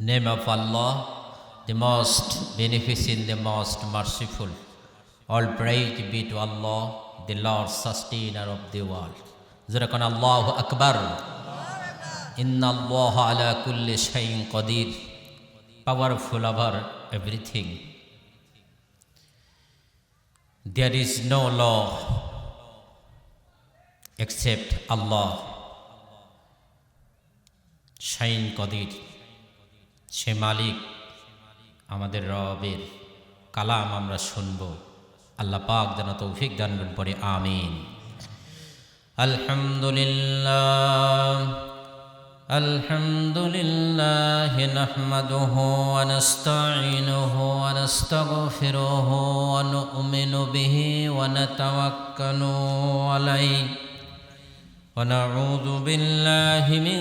Name of Allah, the most beneficent, the most merciful. All praise be to Allah, the Lord sustainer of the world. Zarakan Allahu Akbar. Inna Allah ala kulli shay'in qadir. Powerful over everything. There is no law except Allah. Shayn Qadir. সে মালিক আমাদের রবের কালাম আমরা শুনব। আল্লাহ পাক যেন তৌফিক দান করুন, পড়ে আমিন। আলহামদুলিল্লাহ আলহামদুলিল্লাহ নাহমাদুহু ওয়া নাস্তাঈনুহু ওয়া নাস্তাগফিরুহু ওয়া নু'মিনু বিহি ওয়া নাতাওয়াক্কালু আলাইহি ونعوذ بالله من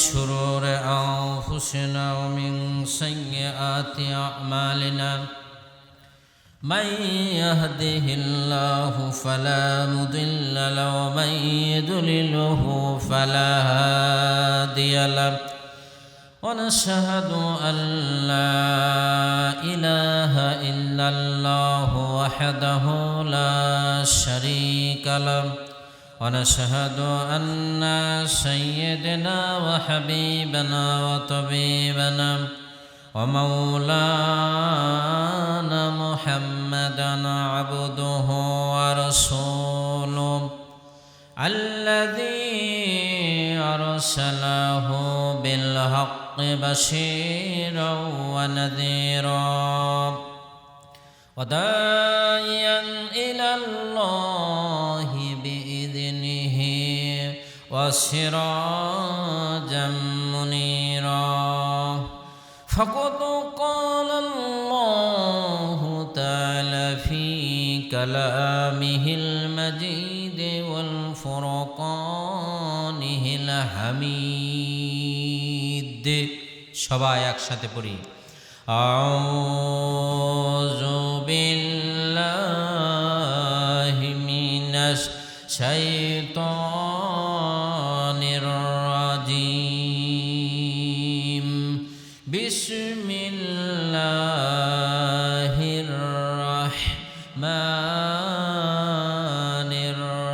شرور أنفسنا ومن سيئات أعمالنا من يهده الله فلا مضل له ومن يضلله فلا هادي له ونشهد أن لا إله إلا الله وحده لا شريك له ونشهد أن سيدنا وحبيبنا وطبيبنا ومولانا محمدا عبده ورسوله الذي أرسله بالحق بشيرا ونذيرا وداعيا إلى الله بإذنه وسراجا منيرا فقد قال الله تعالى في كلامه المجيد والفرقانه الحميد সবাই একসাথে পড়ি আউযু বিল্লাহি মিনাশ শাইতানির রাজিম বিসমিল্লাহির রাহমানির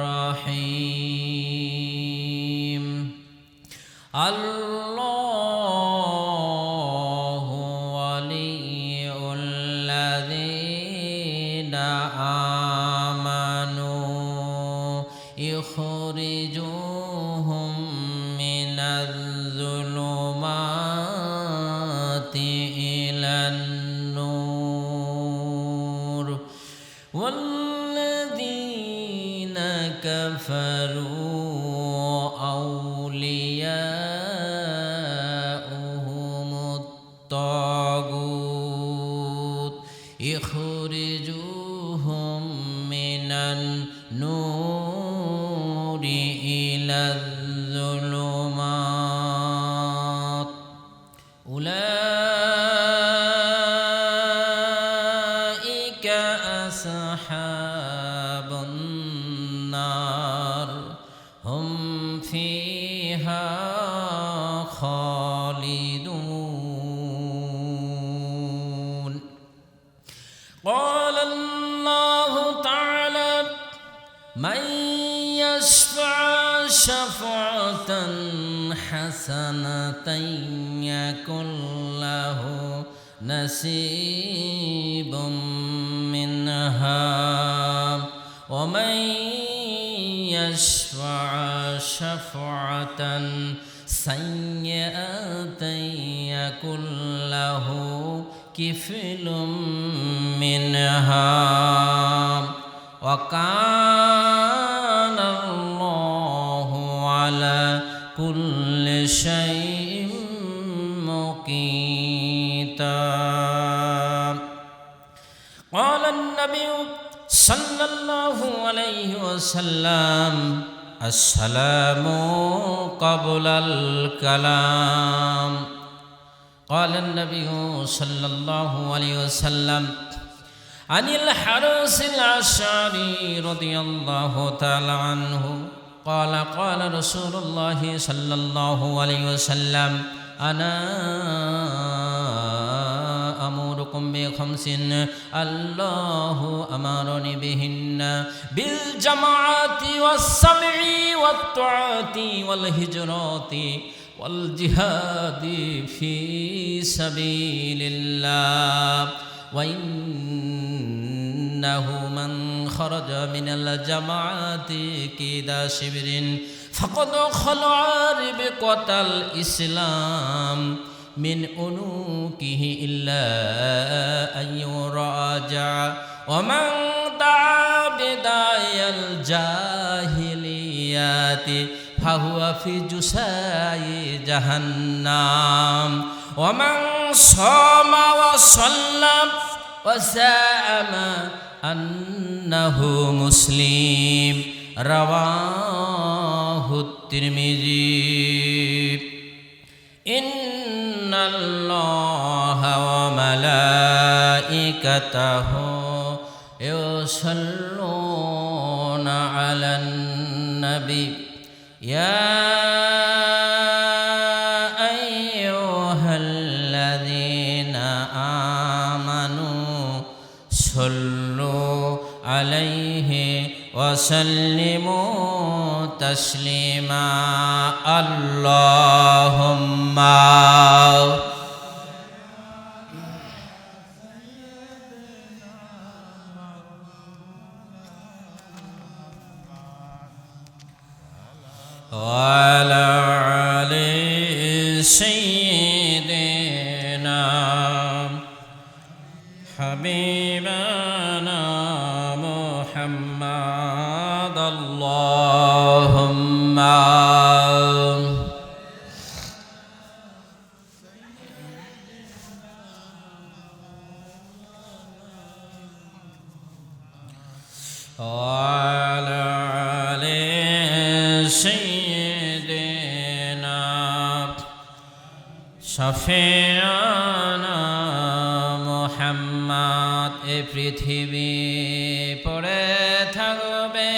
রাহিম আল্লাহু ওয়ালিয়ুল লাযীনা আমানু يخرجوهم من الظلمات إلى النور والذين كفروا أولياؤهم الطاغوت يخرجوهم من النور إلى الظلمات أولئك أصحاب النار هم فيها خالدون قال الله تعالى من يشفع شفاعة حسنة يكن له نصيب منها ومن يشفع شفاعة سيئة يكن له كفل منها وكان الله على كل شيء مقيتا قال النبي صلى الله عليه وسلم السلام قبل الكلام قال النبي صلى الله عليه وسلم عن الحارث الأشعري رضي الله تعالى عنه قال قال رسول الله صلى الله عليه وسلم أنا بخمس الله أمرني بهن بالجماعة والسمع والطاعة والهجرات والجهاد في سبيل الله وإنه من خرج من الجماعة كيدا شبر فقد خلع ربقة الإسلام من أنوكه إلا أن يراجع ومن دعا بداعي الجاهليات فهو في جساء جهنم ومن صام وصلى وزعم أنه مسلم رواه الترمذي إن الله وملائكته يصلون على النبي يا أيها الذين آمنوا صلوا عليه وسلموا تسليما اللهم وعلى آل سيدنا حبيبنا محمد اللهم وعلى آل سيدنا شفيعنا محمد এ পৃথিবী পড়ে থাকবে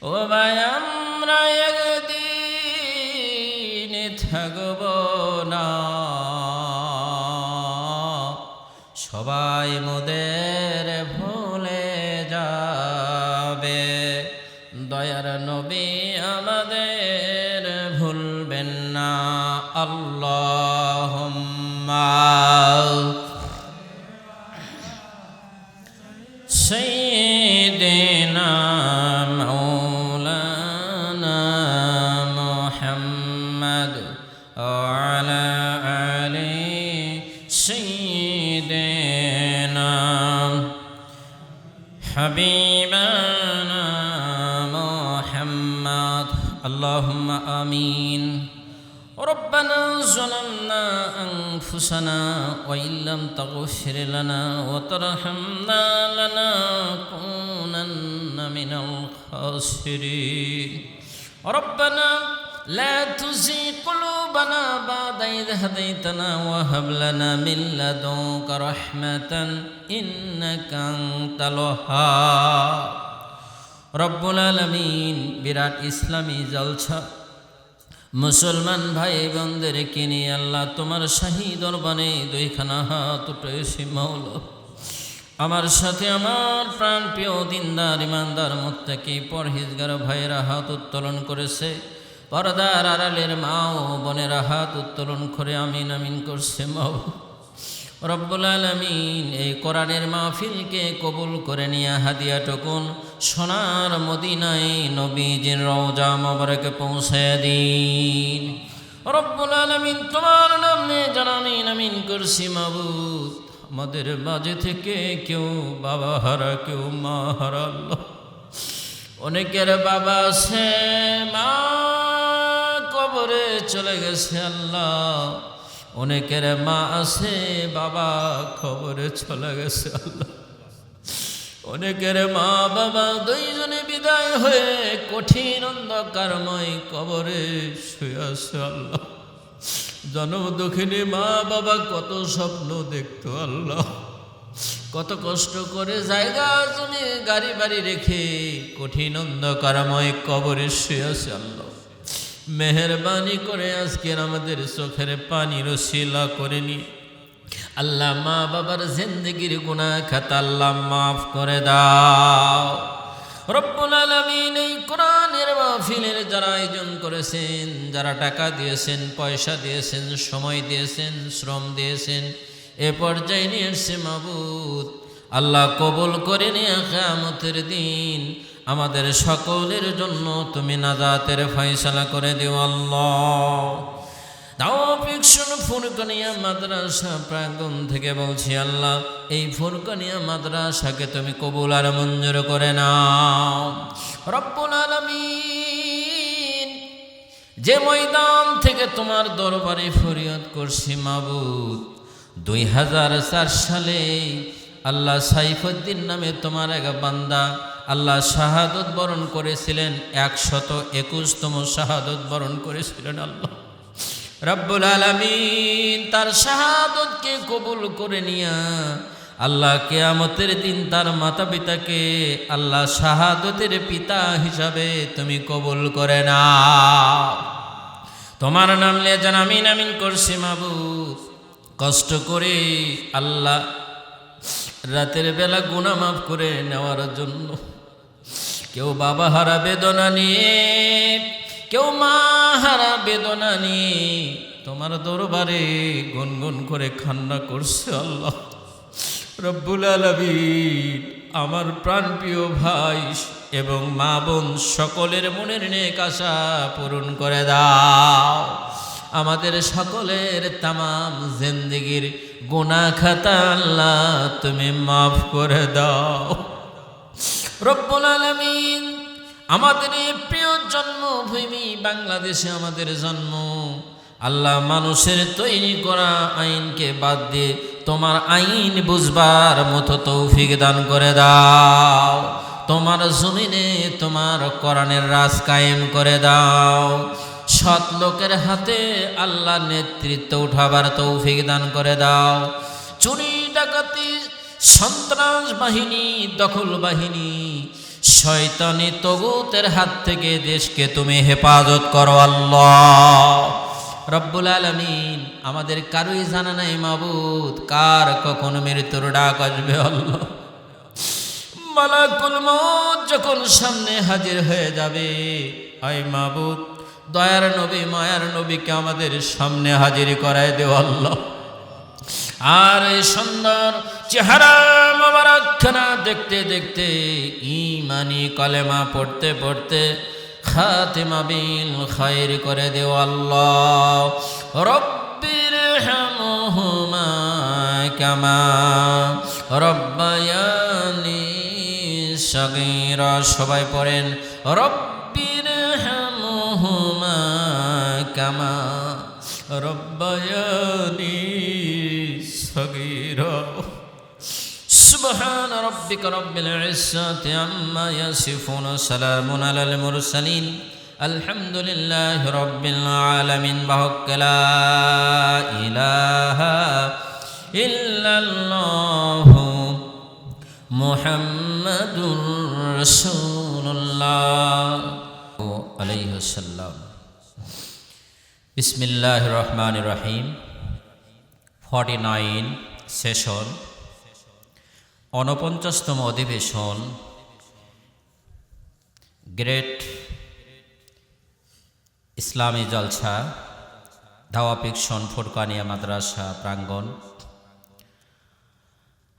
ও ভাই আমরা একদিন থাকব না সবাই মোদের ভুলে যাবে দয়ার নবী আমাদের ভুলবেন না আল্লাহুম্মা সাইয়্যিদিনা মাওলানা মুহাম্মদ ওয়া আলা আলি সাইয়্যিদিনা হাবিবানা মুহাম্মদ আল্লাহুম্মা আমিন ربنا ظلمنا أنفسنا وإن لم تغفر لنا وترحمنا لنكونن من الخاسرين ربنا لا تزغ قلوبنا بعد إذ هديتنا وهب لنا من لدنك رحمة إنك أنت الوهاب رب العالمين বিরাট ইসলামী জলসা মুসলমান ভাই বোনদেরকে নিয়ে আল্লাহ তোমার শাহী দরবারে দুইখানা হাত উঠেছি মাওলা আমার সাথে আমার প্রাণ প্রিয় দিনদার ইমানদার মুত্তাকি পরহেজগার ভাইয়েরা হাত উত্তোলন করেছে পর্দার আড়ালের মা ও বোনেরা হাত উত্তোলন করে আমিন আমিন করছে মাও রব্বুল আলামিন এই কোরআনের মাহফিলকে কবুল করে নিয়ে হাদিয়া টুকুন সোনার মদিনায় নবীজির রওজা মোবারকে পৌঁছে দিন রব্বুল আলামিন তোমার নামে জানামিন আমিন করছি মাবুদ আমাদের মাঝে থেকে কেউ বাবা হারা কেউ মা হারা আল্লাহ অনেকের বাবা আছে মা কবরে চলে গেছে আল্লাহ অনেকের মা আছে বাবা কবরে চলে গেছে আল্লাহ অনেকের মা বাবা দুইজনে বিদায় হয়ে কঠিন অন্ধকারময় কবরে শুয়ে আছে আল্লাহ জনম দুঃখিনী মা বাবা কত স্বপ্ন দেখতো আল্লাহ কত কষ্ট করে জায়গা জমি গাড়ি বাড়ি রেখে কঠিন অন্ধকারময় কবরে শুয়ে আছে আল্লাহ মেহেরবানি করে আজকের আমাদের চোখের পানির ওসিলা করে নি আল্লাহ মা বাবার জিন্দেগির গুনাহ খাতা আল্লাহ মাফ করে দাও। রব্বুল আলামিন এই কোরআনের মাহফিলের যারা আয়োজন করেছেন, যারা টাকা দিয়েছেন, পয়সা দিয়েছেন, সময় দিয়েছেন, শ্রম দিয়েছেন, এ পর্যায়ে নিয়ে এসে মাবুদ আল্লাহ কবুল করে নিয়ে কিয়ামতের দিন আমাদের সকলের জন্য তুমি নাজাতের ফয়সালা করে দিও আল্লাহ। দাওয়াপিকশন ফুরকানিয়া মাদ্রাসা প্রাঙ্গণ থেকে বলছি আল্লাহ, এই ফুরকানিয়া মাদ্রাসাকে তুমি কবুল আর মঞ্জুর করে নাও রব্বুল আলামিন। যে ময়দান থেকে তোমার দরবারে ফরিয়াদ করছি মাবুদ, 2004 সালে আল্লাহ সাইফুদ্দিন নামে তোমার এক বান্দা আল্লাহ শাহাদত বরণ করেছিলেন, 121তম শাহাদত বরণ করেছিলেন। আল্লাহ রব্বুল আলামিন তার শাহাদতকে কবুল করে নিয়া আল্লাহ কিয়ামতের দিন তার মাতা পিতাকে আল্লাহ শাহাদতের পিতা হিসাবে তুমি কবুল করে নাও। তোমার নাম নিয়ে যেন আমিন আমিন করছি মাবুদ। কষ্ট করে আল্লাহ রাতের বেলা গুনাহ মাফ করে নেওয়ার জন্য কেউ বাবা হারা বেদনা নিয়ে, কেউ মা হারা বেদনা নিয়ে তোমার দরবারে গুনগুন করে কান্না করছে। আল্লাহ রব্বুল আলামিন আমার প্রাণপ্রিয় ভাই এবং মা বোন সকলের মনের নেক আশা পূরণ করে দাও। আমাদের সকলের তামাম জিন্দেগির গুনাহ খাতা আল্লাহ তুমি মাফ করে দাও রব্বুল আলামিন। আমাদের এই প্রিয় জন্মভূমি বাংলাদেশে আমাদের জন্ম, আল্লাহ মানুষের তৈরি করা আইনকে বাদ দিয়ে তোমার আইন বুঝবার মতো তৌফিক দান করে দাও। তোমার জমিনে তোমার কোরআনের রাজ কায়েম করে দাও। সৎ লোকের হাতে আল্লাহ নেতৃত্ব উঠাবার তৌফিক দান করে দাও। চুরি ডাকাতি সন্ত্রাস বাহিনী দখল বাহিনী শয়তানি তগুতের হাত থেকে দেশকে তুমি হেফাজত করো আল্লাহ রব্বুল আলামিন। আমাদের কারোই জানা নাই মাবুদ কার কখন মৃত্যুর ডাক আসবে। আল্লাহ মালাকুল মউত যখন সামনে হাজির হয়ে যাবে, আয় মাবুদ দয়ার নবী মায়ার নবীকে আমাদের সামনে হাজির করায় দেও আল্লাহ। আর এই সুন্দর চেহারা মোবারকখানা দেখতে দেখতে ঈমানি কলেমা পড়তে পড়তে খাতিমা বিল খায়র করে দেও আল্লাহ। রব্বির হামহুমা কামা রব্বায়ানি সগীরা। সবাই পড়েন রব্বির হামহুমা কামা রব্বায়ানি সগীরা। সুবহান রাব্বিকা রাব্বিল ইজ্জাতি আম্মা ইয়াসিফুন, সালামুন আলাল মুরসালিন, আলহামদুলিল্লাহি রাব্বিল আলামিন। বাহক লা ইলাহা ইল্লাল্লাহু মুহাম্মাদুর রাসূলুল্লাহ আলাইহি ওয়াসাল্লাম। বিসমিল্লাহির রহমানির রহিম। 49 সেশন, 49তম অধিবেশন, গ্রেট ইসলামী জলসা, দাওয়াপিকশন ফুরকানিয়া মাদ্রাসা প্রাঙ্গণ।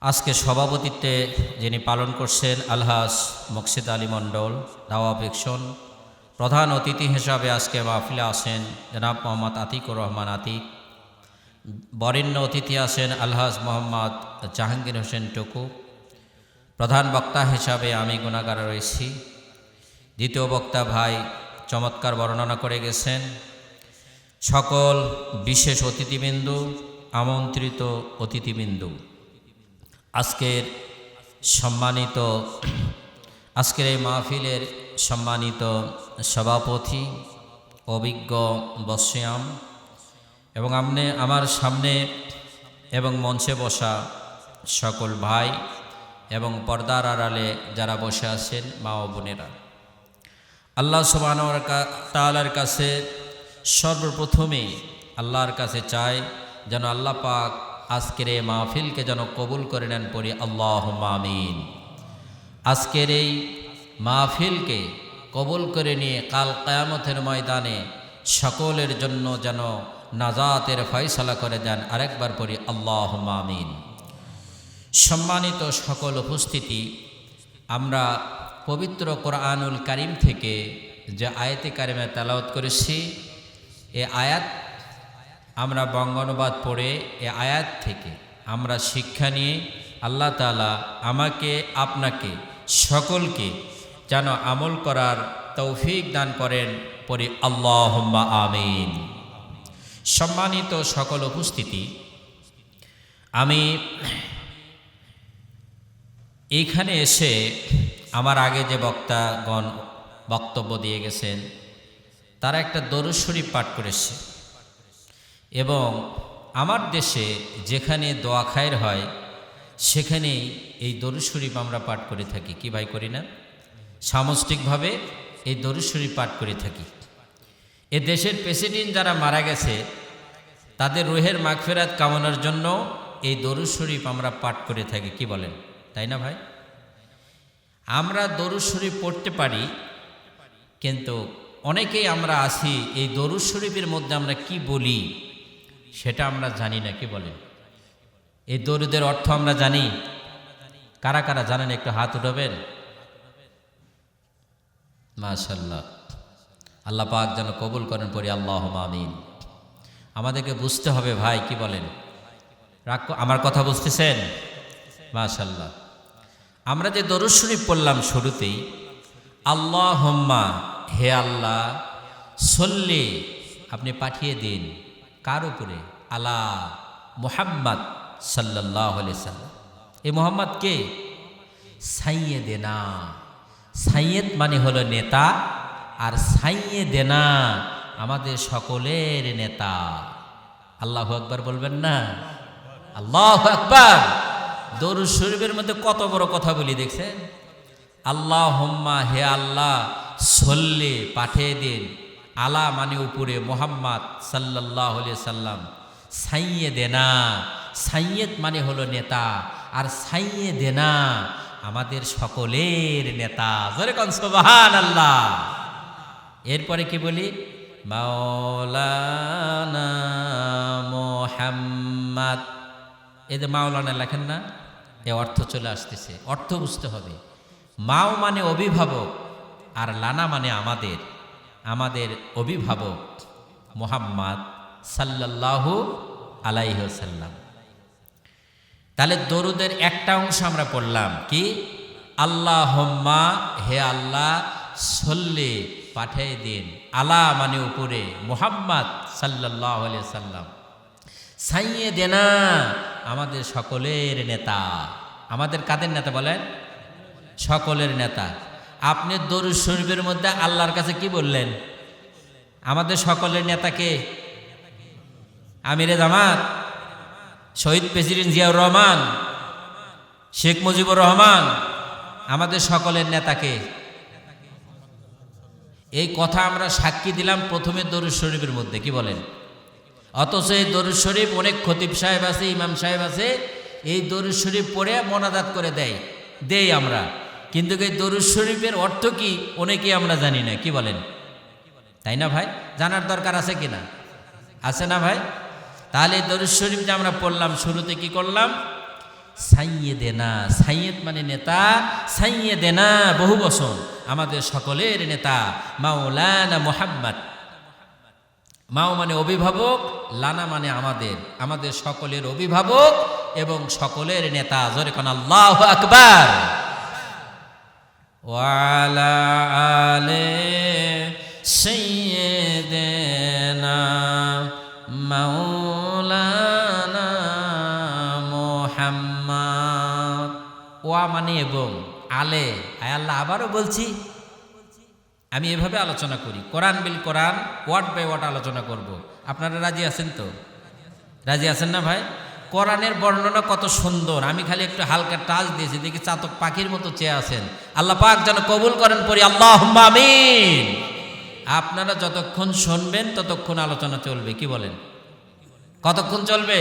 আজকে সভাপতিত্বে যিনি পালন করছেন আলহাজ মুকসিদ আলী মণ্ডল দাওয়াপিকশন। প্রধান অতিথি হিসাবে আজকে মাহফিলে আছেন জনাব মোহাম্মদ আতিকুর রহমান আতিক। বরেণ্য অতিথি আছেন আলহাজ মোহাম্মদ জাহাঙ্গীর হোসেন টুকু। প্রধান বক্তা হিসাবে আমি গুণাগার রয়েছি। দ্বিতীয় বক্তা ভাই চমৎকার বর্ণনা করে গেছেন। সকল বিশেষ অতিথিবৃন্দু, আমন্ত্রিত অতিথিবৃন্দু, আজকের এই মাহফিলের সম্মানিত সভাপতি অভিজ্ঞ বসিয়াম এবং আমার সামনে এবং মঞ্চে বসা সকল ভাই এবং পর্দার আড়ালে যারা বসে আছেন মা ও বোনেরা, আল্লাহ সুবহানাহু ওয়া তাআলার কাছে সর্বপ্রথমে আল্লাহর কাছে চাই যেন আল্লাহ পাক আজকের এই মাহফিলকে যেন কবুল করে নেন, পড়ি আল্লাহুম্মা আমিন। আজকের এই মাহফিলকে কবুল করে নিয়ে কাল কিয়ামতের ময়দানে সকলের জন্য যেন নাজাতের ফয়সালা করে দেন, আরেকবার পড়ি আল্লাহুম্মা আমিন। সম্মানিত সকল উপস্থিতি, আমরা পবিত্র কোরআনুল কারীম থেকে যে আয়াতে কারিমা তেলাওয়াত করেছি, এ আয়াত আমরা বঙ্গানুবাদ পড়ে এ আয়াত থেকে আমরা শিক্ষা নিয়ে আল্লাহ তাআলা আমাকে আপনাকে সকলকে যেন আমল করার তৌফিক দান করেন, পড়ি আল্লাহুম্মা আমিন। সম্মানিত সকল উপস্থিতি, আমি এইখানে এসে আমার আগে যে বক্তাগণ বক্তব্য দিয়ে গেছেন তারা একটা দরুদ শরীফ পাঠ করেছে, এবং আমার দেশে যেখানে দোয়া খায়ের হয় সেখানেই এই দরুদ শরীফ আমরা পাঠ করে থাকি। কি ভাই করি না? সামষ্টিকভাবে এই দরুদ শরীফ পাঠ করে থাকি। এ দেশের প্রেসিডেন্ট যারা মারা গেছে তাদের রুহের মাগফিরাত কামনার জন্য এই দরুদ শরীফ আমরা পাঠ করে থাকি। কি বলেন, তাই না ভাই? আমরা দরুদ শরীফ পড়তে পারি, কিন্তু অনেকেই আমরা আছি এই দরুদ শরীফের মধ্যে আমরা কি বলি সেটা আমরা জানি না। কি বলেন? এই দরুদের অর্থ আমরা জানি? কারা কারা জানেন একটু হাত উঠাবেন। মাশাআল্লাহ, আল্লাহ পাক যেন কবুল করেন, পড়ি আল্লাহুম্মা আমিন। আমাদেরকে বুঝতে হবে ভাই। কি বলেন? আমার কথা বুঝতেছেন? মাশাআল্লাহ। আমরা যে দরুদ শরীফ পড়লাম শুরুতেই, আল্লাহুম্মা, হে আল্লাহ, সল্লি, আপনি পাঠিয়ে দিন কার উপরে? আলা মুহাম্মদ সাল্লাল্লাহু আলাইহি সাল্লাম। এই মুহাম্মদ কে? সাইয়্যিদেনা। সাইয়্যিদ মানে হলো নেতা, আর সাইয়্যিদেনা আমাদের সকলের নেতা। আল্লাহু আকবার বলবেন না? আল্লাহু আকবার। দরুদ শরীফের মধ্যে কত বড় কথা বলি দেখছেন? আল্লাহুম্মা, হে আল্লাহ, সল্লি, পাঠিয়ে দিন, আলা মানে উপরে, মুহাম্মদ সাল্লাল্লাহু আলাইহি সাল্লাম, সাইয়্যিদেনা, সাইয়্যিদ মানে হলো নেতা, আর সাইয়্যিদেনা আমাদের সকলের নেতা। জোরে কোন সুবহানাল্লাহ। এরপরে কি বলি? মাওলানা মুহাম্মদ। এই যে মাওলানা লেখেন না, এ অর্থ চলে আসতেছে, অর্থ বুঝতে হবে। মাও মানে অভিভাবক, আর লানা মানে আমাদের, আমাদের অভিভাবক মুহাম্মদ সাল্লাল্লাহু আলাইহি ওয়াসাল্লাম। তাহলে দরুদের একটা অংশ আমরা পড়লাম কি? আল্লাহুম্মা, হে আল্লাহ, সল্লি, পাঠিয়ে দিন, আলা মানে উপরে, মুহাম্মদ সাল্লাল্লাহু আলাইহি ওয়াসাল্লাম, সাইয়্যিদেনা আমাদের সকলের নেতা। আমাদের কাদের নেতা বলেন? সকলের নেতা। আপনি দরুদ শরীফের মধ্যে আল্লাহর কাছে কি বললেন? আমাদের সকলের নেতাকে আমিরে জামাত, শহীদ প্রেসিডেন্ট জিয়াউর রহমান, শেখ মুজিবুর রহমান, আমাদের সকলের নেতাকে। এই কথা আমরা সাক্ষী দিলাম প্রথমে দরুদ শরীফের মধ্যে। কি বলেন? অথচ এই দরুদ শরীফ অনেক খতিব সাহেব আছে, ইমাম সাহেব আছে, এই দরুদ শরীফ পড়ে মোনাজাত করে দেই আমরা, কিন্তু এই দরুদ শরীফের অর্থ কি অনেকেই আমরা জানি না। কি বলেন? তাই না ভাই? জানার দরকার আছে কিনা? আছে না ভাই? তাহলে দরুদ শরীফ যে আমরা পড়লাম শুরুতে কি করলাম? সাইয়্যিদেনা, সাইয়্যিদ মানে নেতা, সাইয়্যিদেনা বহু বচন, আমাদের সকলের নেতা মাওলানা মুহাম্মদ। মাও মানে অভিভাবক, লানা মানে আমাদের, আমাদের সকলের অভিভাবক এবং সকলের নেতা। জোরে কোন আল্লাহু আকবার। ওয়ালা আলে সাইয়্যিদেনা মাওলানা মুহাম্মদ। ওয়া মানে এবং, আলে, আয় আল্লাহ আবারও বলছি, আমি এভাবে আলোচনা করি, কোরআন বিল কোরআন, ওয়ার্ড বাই ওয়ার্ড আলোচনা করব। আপনারা রাজি আছেন তো? রাজি আছেন না ভাই? কোরআনের বর্ণনা কত সুন্দর, আমি খালি একটু হালকা টাচ দিয়েছি, দেখি চাতক পাখির মতো চেয়ে আছেন। আল্লাহ পাক যেন কবুল করেন, পড়ি আল্লাহুম্মা আমিন। আপনারা যতক্ষণ শুনবেন ততক্ষণ আলোচনা চলবে, কি বলেন? কতক্ষণ চলবে?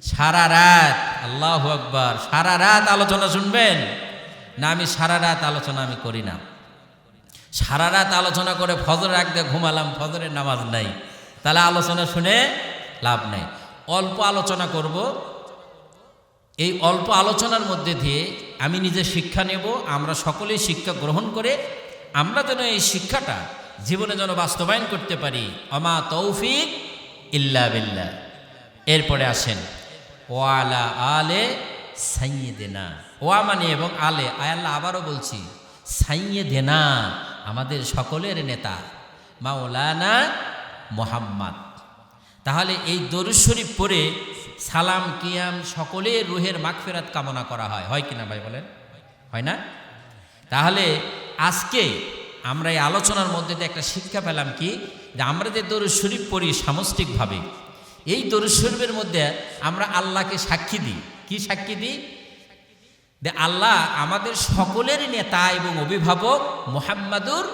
সারা রাত। আল্লাহু আকবার। সারা রাত আলোচনা শুনবেন? না, আমি সারা রাত আলোচনা আমি করি না। সারা রাত আলোচনা করে ফজর আগে ঘুমালাম, ফজরের নামাজ নাই, তাহলে আলোচনা শুনে লাভ নাই। অল্প আলোচনা করব, এই অল্প আলোচনার মধ্যে দিয়ে আমি নিজে শিক্ষা নেব, আমরা সকলেই শিক্ষা গ্রহণ করে আমরা যেন এই শিক্ষাটা জীবনে যেন বাস্তবায়ন করতে পারি। আমা তৌফিক ইল্লা বিল্লাহ। এরপরে আসেন ওয়ালা আলে সাইয়্যিদিনা। ওয়া মানে এবং আলে, আল্লাহ আবারও বলছি, সাইয়্যিদিনা আমাদের সকলের নেতা মাওলানা মুহাম্মদ। তাহলে এই দরুদ শরীফ পড়ে সালাম কিয়াম সকলের রুহের মাগফিরাত কামনা করা হয়, হয় কিনা ভাই বলেন? হয় না? তাহলে আজকে আমরা এই আলোচনার মধ্যে দিয়ে একটা শিক্ষা পেলাম কি, যে আমরা যে দরুদ শরীফ পড়ি সামষ্টিকভাবে, এই দরুদ শরীফের মধ্যে আমরা আল্লাহকে সাক্ষী দিই। কি সাক্ষী দিই? যে আল্লাহ আমাদের সকলের নেতা এবং অভিভাবক মুহাম্মাদুর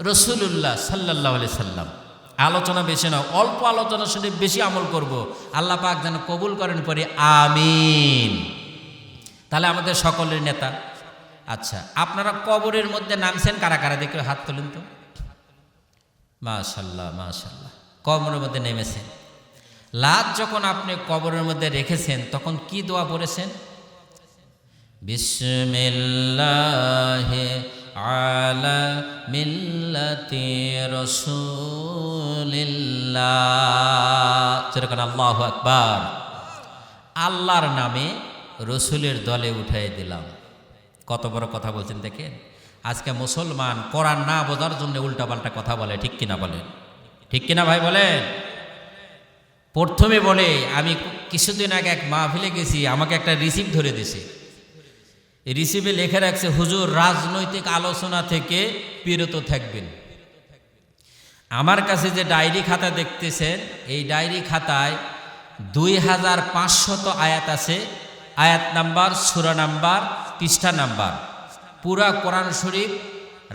রাসূলুল্লাহ সাল্লাল্লাহু আলাইহি সাল্লাম। আলোচনা বেশি না, অল্প আলোচনা শুনে বেশি আমল করব। আল্লাহ পাক যেন কবুল করেন, পরে আমিন। তাহলে আমাদের সকলের নেতা। আচ্ছা, আপনারা কবরের মধ্যে নামছেন কারা কারা? দেখে হাত তোলেন তো। মাশাআল্লাহ মাশাআল্লাহ, কবরের মধ্যে নেমেছেন। লাশ যখন আপনি কবরের মধ্যে রেখেছেন তখন কি দোয়া পড়েছেন? বিসমিল্লাহি আলা মিল্লাতি রাসূলিল্লাহ। যেরকম আল্লাহু আকবার। আল্লাহর নামে রসুলের দলে উঠাই দিলাম। কত বড় কথা বলছেন দেখেন। আজকে মুসলমান কোরআন না বোঝার জন্য উল্টাপাল্টা কথা বলে, ঠিক কিনা বলেন? ঠিক কিনা ভাই বলেন? প্রথমে বলে, আমি কিছুদিন আগে এক মাহফিলে গেছি, আমাকে একটা রিসিপ্ট ধরে দিছে। এই রিসিপে লেখা রাখছে, হুজুর রাজনৈতিক আলোচনা থেকে বিরত থাকবেন। আমার কাছে যে ডায়েরি খাতা দেখতেছেন, এই ডায়েরি খাতায় 2500 আয়াত আছে। আয়াত নাম্বার, সূরা নাম্বার, পৃষ্ঠা নাম্বার, পুরা কোরআন শরীফ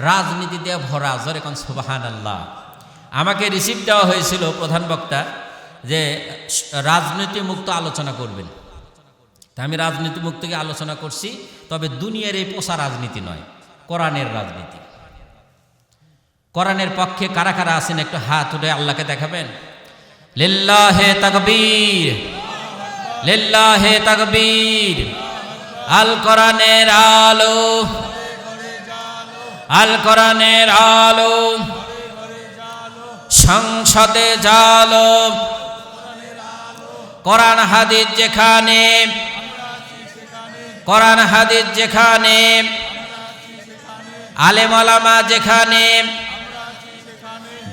রাজনীতি দিয়ে ভরা। জোরে কোন সুবহানাল্লাহ। আমাকে রিসিপ্ট দেওয়া হয়েছিল প্রধান বক্তা যে রাজনীতি মুক্ত আলোচনা করবেন। তা আমি রাজনীতি মুক্তকে আলোচনা করছি, তবে দুনিয়ার এই পোষা রাজনীতি নয়, কোরআনের রাজনীতি। কোরআনের পক্ষে কারা কারা আছেন একটু হাত উঠে আল্লাহকে দেখাবেন। লিল্লাহে তাকবীর, লিল্লাহে তাকবীর। আল কোরআনের আলো, আল কোরআনের আলো, সংসদে জালো। কোরআন হাদিস যেখানে, কোরআন হাদিস যেখানে, আলেম ওলামা যেখানে,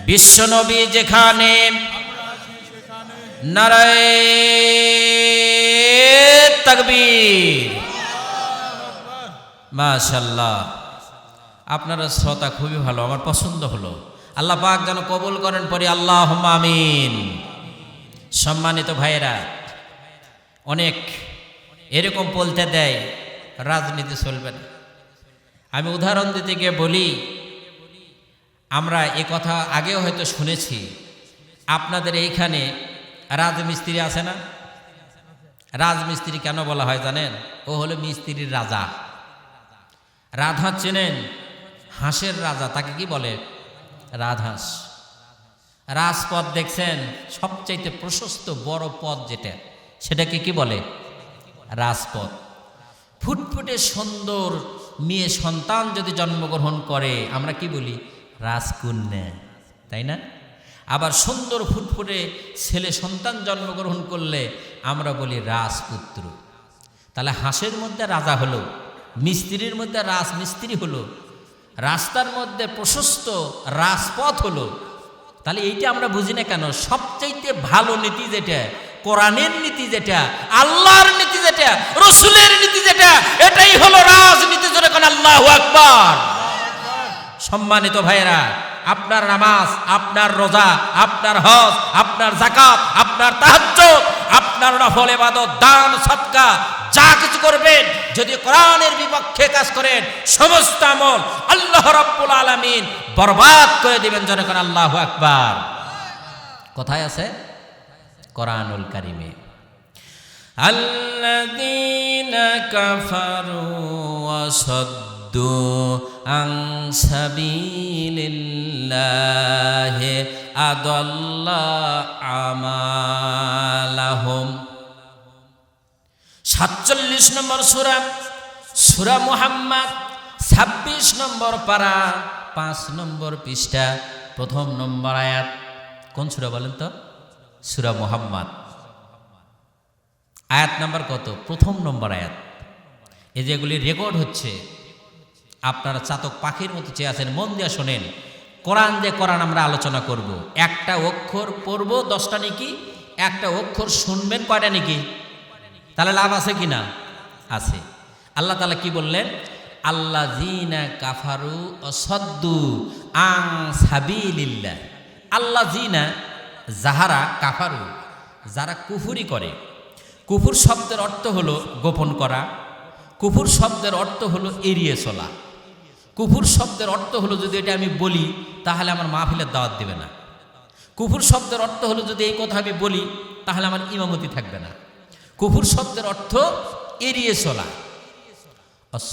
বিশ্বনবী যেখানে, নারায়ে তাকবীর। মাশাআল্লাহ, আপনারা শ্রোতা খুবই ভালো, আমার পছন্দ হলো। আল্লাহ পাক যেন কবুল করেন, পরে আল্লাহুম্মা আমিন। সম্মানিত ভাইয়েরা, অনেক এরকম বলতে দেয় রাজনীতি চলবে না। আমি উদাহরণ দিতে গিয়ে বলি, আমরা এ কথা আগেও হয়তো শুনেছি। আপনাদের এইখানে রাজমিস্ত্রি আছে না? রাজমিস্ত্রি কেন বলা হয় জানেন? ও হলো মিস্ত্রির রাজা। রাজহাঁস চেনেন? হাঁসের রাজা, তাকে কি বলে? রাজহাঁস। রাজপথ দেখছেন? সবচাইতে প্রশস্ত বড় পথ যেটা, সেটাকে কি বলে? রাজপথ। ফুটফুটে সুন্দর মেয়ে সন্তান যদি জন্মগ্রহণ করে আমরা কি বলি? রাজকন্যা, তাই না? আবার সুন্দর ফুটফুটে ছেলে সন্তান জন্মগ্রহণ করলে আমরা বলি রাজপুত্র। তাহলে হাঁসের মধ্যে রাজা হলো, মিস্ত্রির মধ্যে রাজমিস্ত্রি হলো, রাস্তার মধ্যে প্রশস্ত রাজপথ হলো। তাহলে এইটা আমরা বুঝি না কেন? সবচাইতে ভালো নীতি যেটা, কোরআনের নীতি যেটা, আল্লাহর নীতি যেটা, রসুলের নীতি যেটা, এটাই হলো রাজনীতি। যখন আল্লাহু আকবার। সম্মানিত ভাইয়েরা, আপনার নামাজ, আপনার রোজা, আপনার হজ, আপনার যাকাত, আপনার তাহাজ্জুদ, আপনার নফল ইবাদত, দান, সদকা যা কিছু করবেন, যদি কোরআনের বিপক্ষে কাজ করেন, সমস্ত আমল আল্লাহ রাব্বুল আলামিন বরবাদ করে দিবেন। যখন আল্লাহু আকবার। কোথায় আছে? কোরআনুল কারীমে। আল্লাযীনা কাফারু ওয়া সাদ্দু আন সাবিলিল্লাহি আদাল্লা আমালাহুম। 47 নম্বর সূরা, সূরা মুহাম্মদ, 26 নম্বর পারা, 5 নম্বর পৃষ্ঠা, 1 নম্বর আয়াত। কোন সূরা বলেন তো? সূরা মুহাম্মদ। আয়াত নাম্বার কত? 1 নম্বর আয়াত। এই যেগুলি রেকর্ড হচ্ছে, আপনারা চাতক পাখির মতো চেয়ে আছেন, মন দিয়ে শোনেন। কোরআন যে কোরআন আমরা আলোচনা করব, একটা অক্ষর পড়ব 10টা নাকি, একটা অক্ষর শুনবেন কয়টা নাকি? তাহলে লাভ আছে কি না? আছে। আল্লাহ তাআলা কি বললেন? আল্লাযীনা কাফারু ওয়াসাদ্দু আন সাবিলিল্লাহ। আল্লাযীনা, যাহারা, কাফারু, যারা কুফরি করে। কুফর শব্দের অর্থ হলো গোপন করা, কুফর শব্দের অর্থ হলো এড়িয়ে চলা, কুফর শব্দের অর্থ হলো যদি এটা আমি বলি তাহলে আমার মাহফিলের দাওয়াত দেবে না, কুফর শব্দের অর্থ হলো যদি এই কথা আমি বলি তাহলে আমার ইমামতি থাকবে না। কুফর শব্দের অর্থ এড়িয়ে চলা।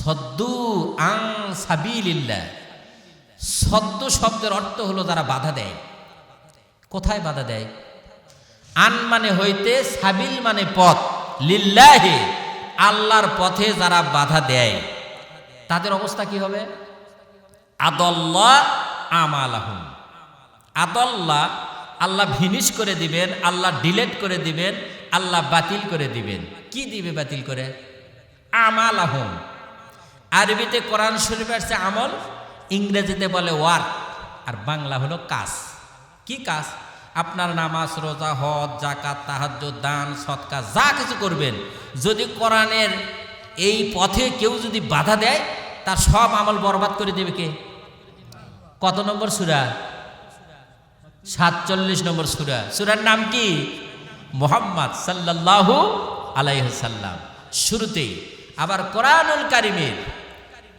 সদ্দু আন সাবিলিল্লাহ, সদ্দ শব্দের অর্থ হলো যারা বাধা দেয়। কোথায় বাধা দেয়? আন মানে হইতে, সাবিল মানে পথ, লিল্লাহি আল্লাহর পথে যারা বাধা দেয় তাদের অবস্থা কি হবে? আদাল্লা আমালাহুম। আদাল্লা, আল্লাহ ভিনিশ করে দিবেন, আল্লাহ ডিলেট করে দিবেন, আল্লাহ বাতিল করে দিবেন। কি দিবে বাতিল করে? আমালাহুম। আরবিতে কোরআন শরীফে আসছে আমল, ইংরেজিতে বলে ওয়ার্ক, আর বাংলা হলো কাজ। কি কাজ? আপনার নামাজ, রোজা, হজ, যাকাত, তাহাজ্জুদ, দান, সদকা যা কিছু করবেন, যদি কোরআনের এই পথে কেউ যদি বাধা দেয় তার সব আমল বরবাদ করে দেবে কে? কত নম্বর সূরা? 47 নম্বর সূরা। সূরার নাম কি? মুহাম্মদ সাল্লাল্লাহু আলাইহি ওয়াসাল্লাম। শুরুতেই আবার কোরআনুল কারীমের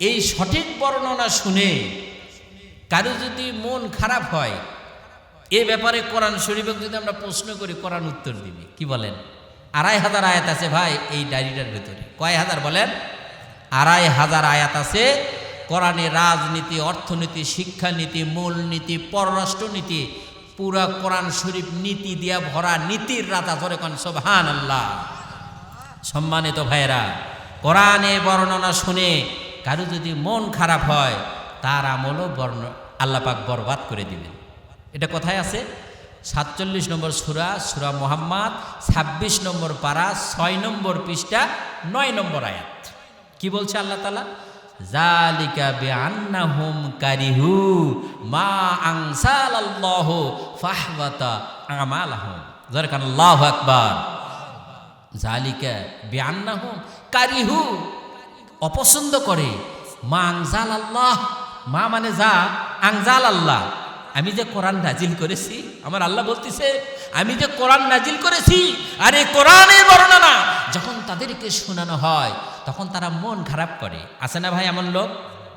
এই সঠিক বর্ণনা শুনে কারো যদি মন খারাপ হয়, এ ব্যাপারে কোরআন শরীফে যদি আমরা প্রশ্ন করি, কোরআন উত্তর দিবে। কি বলেন? 2500 আয়াত আছে ভাই এই ডায়েরিটার ভেতরে। কয় হাজার বলেন? 2500 আয়াত আছে কোরআনে। রাজনীতি, অর্থনীতি, শিক্ষানীতি, মূলনীতি, পররাষ্ট্রনীতি, পুরা কোরআন শরীফ নীতি দিয়া ভরা, নীতির রাজা। ধরে কোন সুবহানাল্লাহ। সম্মানিত ভাইয়েরা, কোরআনে বর্ণনা শুনে কারো যদি মন খারাপ হয় তার আমলও আল্লাহ পাক বরবাদ করে দিবেন। এটা কোথায় আছে? 47 নম্বর সূরা, সূরা মুহাম্মদ, 26 নম্বর পারা, 6 নম্বর পৃষ্ঠা, 9 নম্বর আয়াত। কি বলছে আল্লাহ তাআলা? যালিকা বিআন্নাহুম কারিহু মা আনসালাল্লাহু ফাহবাতা আমালাহুম। যারকান আল্লাহু আকবার। যালিকা বিআন্নাহুম কারিহু, অপছন্দ করে, মা আনজালাল্লাহ, মা মানে যা, আনজালাল্লাহ, আমি যে কোরআন নাজিল করেছি। আমার আল্লাহ বলতেছে আমি যে কোরআন নাজিল করেছি, আর এই কোরআনের বর্ণনা যখন তাদেরকে শোনানো হয় তখন তারা মন খারাপ করে। আছে না ভাই এমন লোক?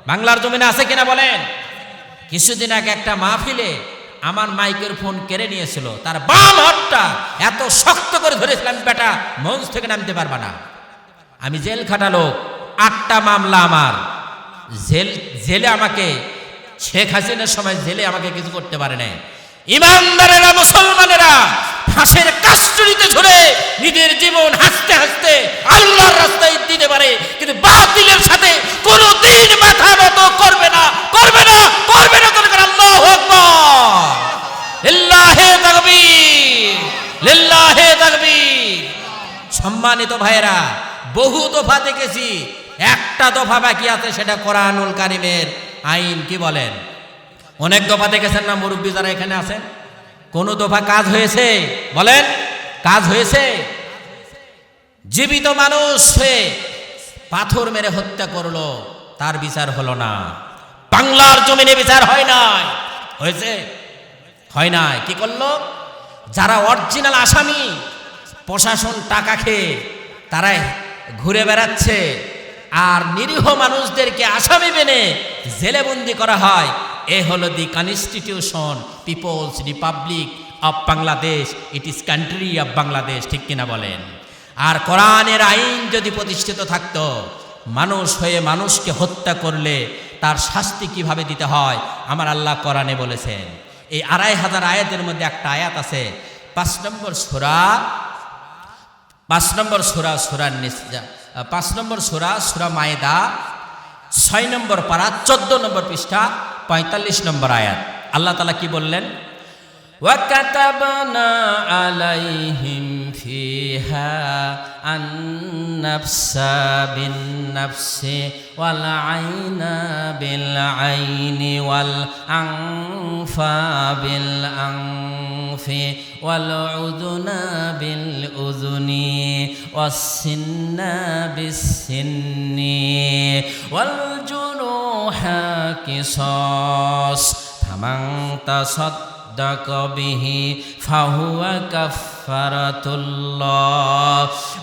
বাংলার জমিনে আছে কিনা বলেন? কিছুদিন আগে একটা মাহফিলে আমার মাইকের ফোন কেড়ে নিয়েছিল, তার বাম হাতটা এত শক্ত করে ধরেছিলাম, বেটা মঞ্চ থেকে নামতে পারবা না। আমি জেল খাটা লোক, 8টা মামলা আমার। জেলে আমাকে, শেখ হাসিনার সময় জেলে আমাকে কিছু করতে পারে নাই। ইমানদারেরা, মুসলমানেরা ফাঁসের কাস্টডিতে ঝরে নিজের জীবন হাসতে হাসতে আল্লাহর রাস্তায় দিতে পারে, কিন্তু বাতিলের সাথে কোনোদিন মাথা নত করবে না, করবে না, করবে না। আল্লাহু আকবার, লিল্লাহি তাকবীর, লিল্লাহি তাকবীর। সম্মানিত ভাইয়েরা, বহু দফা দেখেছি, একটা দফা বাকি আছে, সেটা কোরআনুল কারীমের আইন। কি বলেন? অনেক দফা দেখেছেন না মুরব্বী যারা এখানে আছেন? কোন দফা কাজ হয়েছে? বলেন, কাজ হয়েছে? জীবিত মানুষ হয়ে পাথর মেরে হত্যা করলো, তার বিচার হলো না। বাংলার জমিনে বিচার হয় নাই। হয়েছে? হয় নাই। কি করলো? যারা অরিজিনাল আসামি, প্রশাসন টাকা খেয়ে তারাই ঘুরে বেড়াচ্ছে আর নিরীহ মানুষদেরকে আসামি মেনে জেলে বন্দি করা হয়। এ হলো the constitution people's republic of Bangladesh, it is country of Bangladesh, ঠিক কিনা বলেন? আর কোরআনের আইন যদি প্রতিষ্ঠিত থাকতো, মানুষ হয়ে মানুষকে হত্যা করলে তার শাস্তি কিভাবে দিতে হয় আমার আল্লাহ কোরআনে বলেছেন। এই ২৫০০ আয়াতের মধ্যে একটা আয়াত আছে ৫ নম্বর সূরা সূরা মায়েদা ৬ নম্বর পারা ১৪ নম্বর পৃষ্ঠা ৪৫ নম্বর আয়াত। আল্লাহ তাআলা কি বললেন? وَكَتَبْنَا عَلَيْهِمْ فِيهَا النَّفْسَ بِالنَّفْسِ وَالْعَيْنَ بِالْعَيْنِ وَالْأَنْفَ بِالْأَنْفِ وَالْعُذُنَ بِالْأُذُنِ وَالسِّنَّ بِالسِّنِّ وَالْجُرُوحَ قِصَاصٌ فَمَنْ تصدق به فهو كفارة الله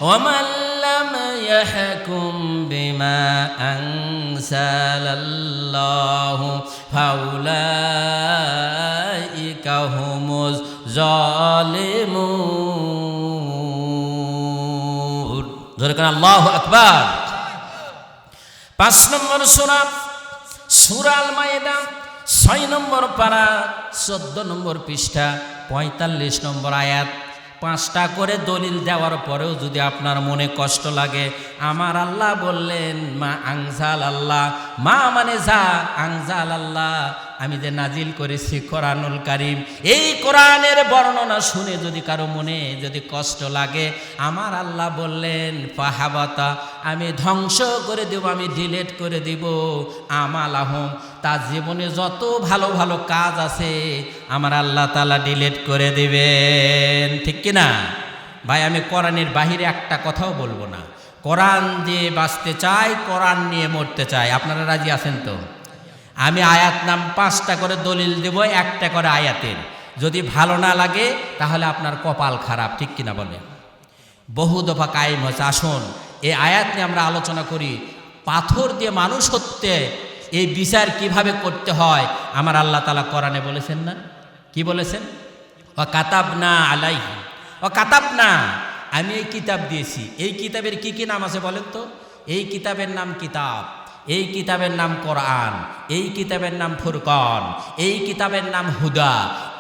ومن لم يحكم بما أنزل الله فأولئك هم الظالمون। আল্লাহু আকবার। ৫ নম্বর সূরা আল মায়েদা ৬ নম্বর পারা ১৪ নম্বর পৃষ্ঠা ৪৫ নম্বর আয়াত। ৫টা করে দলিল দেওয়ার পরেও যদি আপনার মনে কষ্ট লাগে, আমার আল্লাহ বললেন মা আনজাল আল্লাহ, মা মানে যা, আনজাল আল্লাহ আমি যে নাজিল করেছি কোরআনুল কারীম, এই কোরআনের বর্ণনা শুনে যদি কারো মনে যদি কষ্ট লাগে, আমার আল্লাহ বললেন ফাহাবাতা আমি ধ্বংস করে দেব, আমি ডিলিট করে দিব আমালাহুম তার জীবনে যত ভালো ভালো কাজ আছে আমার আল্লাহ তাআলা ডিলিট করে দিবেন, ঠিক কিনা ভাই? আমি কোরআনের বাহিরে একটা কথাও বলবো না। কোরআন দিয়ে বাঁচতে চাই, কোরআন নিয়ে মরতে চাই। আপনারা রাজি আছেন তো? আমি আয়াত নাম ৫টা করে দলিল দেব, একটা করে আয়াতের। যদি ভালো না লাগে তাহলে আপনার কপাল খারাপ, ঠিক কিনা বলে? বহু দফা কায়েম হয়েছে। আসুন এই আয়াত নিয়ে আমরা আলোচনা করি। পাথর দিয়ে মানুষ হত্যে এই বিচার কিভাবে করতে হয় আমার আল্লাহ তাআলা কোরআনে বলেছেন না? কি বলেছেন? ওয়া কাতাবনা আলাইহিম, ওয়া কাতাবনা আমি এই কিতাব দিয়েছি। এই কিতাবের কি কি নাম আছে বলেন তো? এই কিতাবের নাম কিতাব, এই কিতাবের নাম কোরআন, এই কিতাবের নাম ফুরকান, এই কিতাবের নাম হুদা,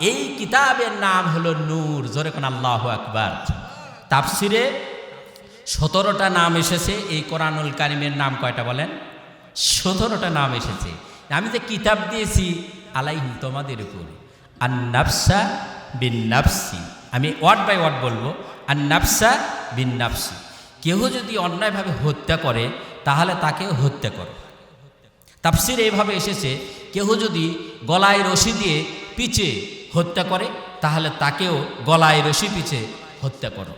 এই কিতাবের নাম হলো নূর। জোরে কোন আল্লাহু আকবার। তাফসিরে ১৭টা নাম এসেছে। এই কোরআনুল কারীমের নাম কয়টা বলেন? ১৭টা নাম এসেছে। আমি যে কিতাব দিয়েছি আলাইহিম তোমাদের উপর, আন নাফসা বিন নাফসি, আমি ওয়ার্ড বাই ওয়ার্ড বলবো। আন নাফসা বিন নাফসি, কেউ যদি অন্যায়ভাবে হত্যা করে তাহলে তাকে হত্যা করো। তাফসির এইভাবে এসেছে, কেউ যদি গলায় রশি দিয়ে পিচে হত্যা করে তাহলে তাকেও গলায় রশি পিচে হত্যা করো।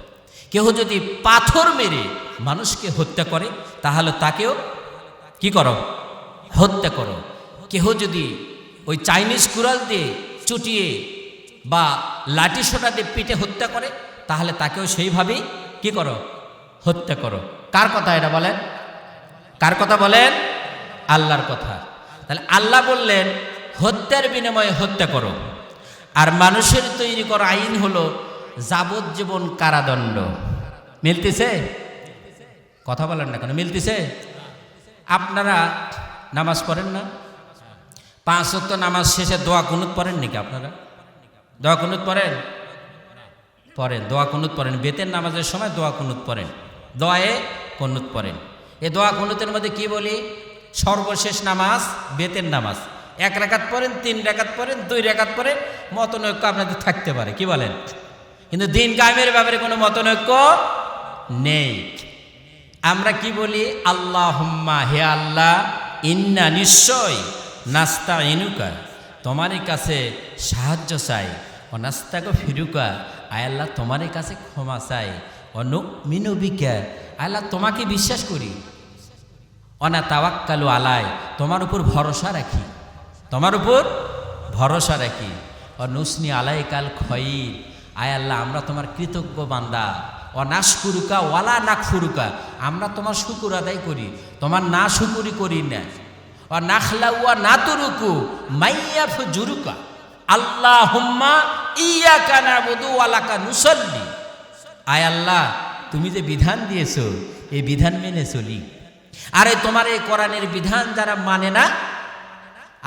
কেউ যদি পাথর মেরে মানুষকে হত্যা করে তাহলে তাকেও কি করো? হত্যা করো। কেহ যদি ওই চাইনিজ কুড়াল দিয়ে চুটিয়ে বা লাঠি সোটা দিয়ে পিটে হত্যা করে তাহলে তাকেও সেইভাবেই কি করো? হত্যা করো। কার কথা এটা বলেন? কার কথা বলেন? আল্লাহর কথা। তাহলে আল্লাহ বললেন হত্যার বিনিময়ে হত্যা করো। আর মানুষের তৈরি করা আইন হলো যাবজ্জীবন কারাদণ্ড। মিলতেছে? কথা বলেন না কেন? মিলতেছে? আপনারা নামাজ পড়েন না? ৫ ওয়াক্ত নামাজ শেষে দোয়া কুনুত পড়েন নাকি আপনারা? দোয়া কুনুত পড়েন? পড়েন, দোয়া কুনুত পড়েন। বেতের নামাজের সময় দোয়া কুনুত পড়েন, দোয়ায়ে কুনুত পড়েন। এই দোয়া কুনুতের মধ্যে কি বলি? সর্বশেষ নামাজ বেতের নামাজ। ১ রাকাত পড়েন, ৩ রাকাত পড়েন, ২ রাকাত পড়েন, মতনৈক্য আপনাদের থাকতে পারে, কি বলেন? কিন্তু দিন কায়েমের ব্যাপারে কোনো মতনৈক্য নেই। আমরা কি বলি? আল্লাহুম্মা, হে আল্লাহ, ইন্না নিশ্চয়, নাস্তাইনুকা তোমারই কাছে সাহায্য চাই, ও নাস্তাগফিরুকা আয় আল্লাহ তোমারই কাছে ক্ষমা চাই, ও নুমিনু বিকা আল্লাহ তোমাকে বিশ্বাস করি, অনা তাওয়াক্কালু আলাই তোমার উপর ভরসা রাখি, তোমার উপর ভরসা রাখি, ও নুসনি আলাইকাল খয়ির আয় আল্লাহ আমরা তোমার কৃতজ্ঞ বান্দা, ও নাশকুরুকা ওয়ালা নাকফুরুকা, আমরা তোমার শুকুর আদায় করি, তোমার না শুকুরি করি না। নাখলাউয়া নাতুরুকু মাইয়াফজুরুকা আল্লাহুম্মা ইয়্যাকা না'বুদু ওয়া লাকা নুসাল্লি। আয় আল্লাহ, তুমি যে বিধান দিয়েছো এই বিধান মেনে চলি। আরে তোমার এই কোরআনের বিধান যারা মানে না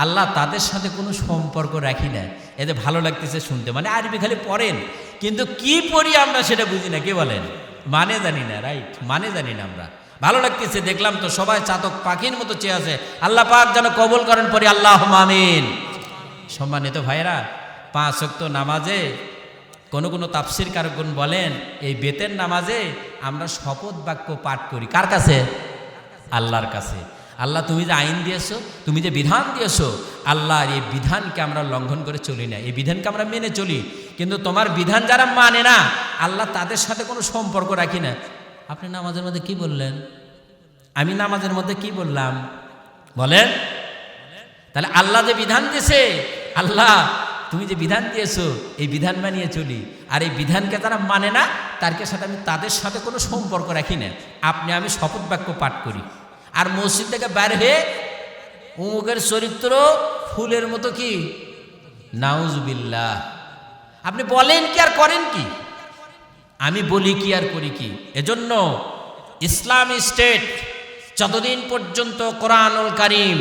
আল্লাহ তাদের সাথে কোনো সম্পর্ক রাখি না। এতে ভালো লাগতেছে শুনতে, মানে আরবি খালি পড়েন কিন্তু কি পড়ি আমরা সেটা বুঝি না। কে বলেন? মানে জানি না, রাইট, মানে জানি না আমরা। ভালো লাগতেছে, দেখলাম তো সবাই চাতক পাখির মতো চেয়ে আছে। আল্লাহ পাক যেন কবুল করেন, পড়ি আল্লাহুম্মা আমিন। সম্মানিত ভাইরা, 5 ওয়াক্ত নামাজে কোনো তাফসীর কারকগণ বলেন এই বেতের নামাজে আমরা শপথ বাক্য পাঠ করি। কার কাছে? আল্লাহর কাছে। আল্লাহ তুমি যে আইন দিয়েছো, তুমি যে বিধান দিয়েছো, আল্লাহর এই বিধানকে আমরা লঙ্ঘন করে চলি না, এই বিধানকে আমরা মেনে চলি। কিন্তু তোমার বিধান যারা মানে না আল্লাহ তাদের সাথে কোনো সম্পর্ক রাখি না। আপনি নামাজের মধ্যে কি বললেন? আমি নামাজের মধ্যে কি বললাম বলেন? তাহলে আল্লাহ যে বিধান দিয়েছে, আল্লাহ তুমি যে বিধান দিয়েছো এই বিধান মানিয়ে চলি। আর এই বিধানকে যারা মানে না তাদের সাথে কোনো সম্পর্ক রাখি না। আমি শপথ বাক্য পাঠ করি। আর মসজিদ থেকে বাইরে হয়ে উমুকের চরিত্র ফুলের মতো কি, নাউজুবিল্লাহ। আপনি বলেন কি আর করেন কি? আমি বলি কি আর করি কি? এজন্য ইসলামী স্টেট যতদিন পর্যন্ত কোরআনুল কারীম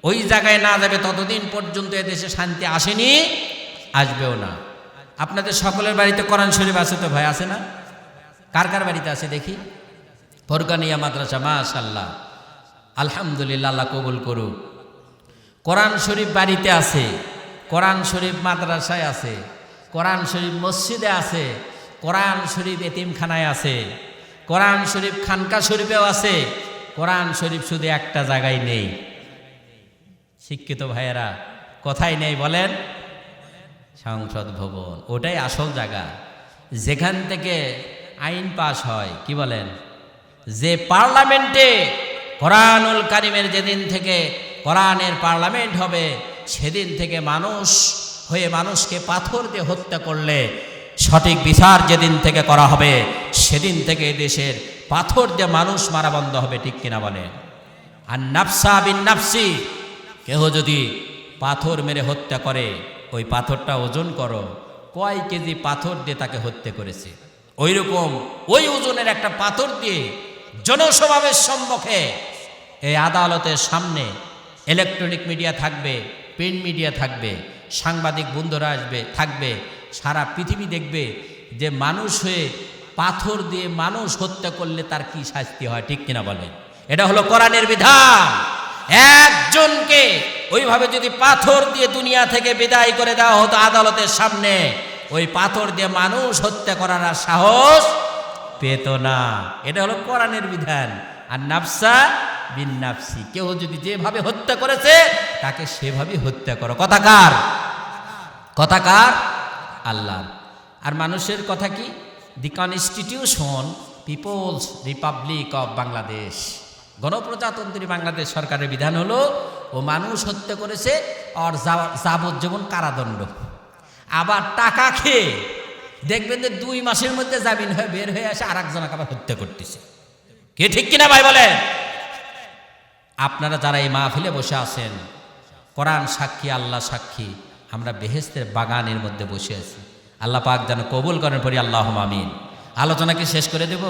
ওই জায়গায় না যাবে ততদিন পর্যন্ত এদেশে শান্তি আসেনি, আসবেও না। আপনাদের সকলের বাড়িতে কোরআন শরীফ আছে তো ভাই? আছে না? কার কার বাড়িতে আছে দেখি? ফরকানিয়া মাদ্রাসা, মাশাআল্লাহ, আলহামদুলিল্লাহ, আল্লাহ কবুল করুক। কোরআন শরীফ বাড়িতে আছে, কোরআন শরীফ মাদ্রাসায় আছে, কোরআন শরীফ মসজিদে আছে, কোরআন শরীফ এতিমখানায় আছে, কোরআন শরীফ খানকা শরীফেও আছে। কোরআন শরীফ শুধু একটা জায়গায় নেই। শিক্ষিত ভাইয়েরা, কোথায় নেই বলেন? সংসদ ভবন। ওটাই আসল জায়গা যেখান থেকে আইন পাশ হয়। কি বলেন? যে পার্লামেন্টে কোরআনুল কারীমের যেদিন থেকে কোরআনের পার্লামেন্ট হবে সেদিন থেকে মানুষ হয়ে মানুষকে পাথর দিয়ে হত্যা করলে সঠিক বিচার যেদিন থেকে করা হবে সেদিন থেকে দেশের পাথর দিয়ে মানুষ মারা বন্ধ হবে। ঠিক কিনা বলেন? আর নাফসা বিন নাফসি, কেহ যদি পাথর মেরে হত্যা করে ওই পাথরটা ওজন করো, কয় কেজি পাথর দিয়ে তাকে হত্যা করেছে। ওই রকম ওই ওজনের একটা পাথর দিয়ে জনসমাবেশ সম্মুখে এই আদালতের সামনে ইলেকট্রনিক মিডিয়া থাকবে, প্রিন্ট মিডিয়া থাকবে, সাংবাদিক বন্ধুরা থাকবে, সারা পৃথিবী দেখবে যে মানুষ হয়ে পাথর দিয়ে মানুষ হত্যা করলে তার কি শাস্তি হয়। ঠিক কিনা বলেন? এটা হলো কোরআনের বিধান। একজনকে ওইভাবে যদি পাথর দিয়ে দুনিয়া থেকে বিদায় করে দেওয়া হতো আদালতের সামনে, ওই পাথর দিয়ে মানুষ হত্যা করার আর সাহস পেত না। এটা হলো কোরআনের বিধান। আর নাফসা বিন নাফসি, কেউ যদি যেভাবে হত্যা করেছে তাকে সেভাবেই হত্যা করো। কথাকার? কথাকার? আল্লাহ। আর মানুষের কথা কি? The constitution people's republic of Bangladesh, গণপ্রজাতন্ত্রী বাংলাদেশ সরকারের বিধান হলো ও মানুষ হত্যা করেছে আর যাবজ্জীবন কারাদণ্ড। আবার টাকা খেয়ে দেখবেন যে 2 মাসের মধ্যে জামিন হয়ে বের হয়ে আসে আর একজনকে আবার হত্যা করতেছে। কে ঠিক কিনা ভাই বলেন? আপনারা যারা এই মাহফিলে বসে আছেন, কোরআন সাক্ষী, আল্লাহ সাক্ষী, আমরা বেহেশতের বাগানের মধ্যে বসে আছি। আল্লাহ পাক যেন কবুল করেন, পড়ি আল্লাহুম্মা আমিন। আলোচনা কি শেষ করে দেব?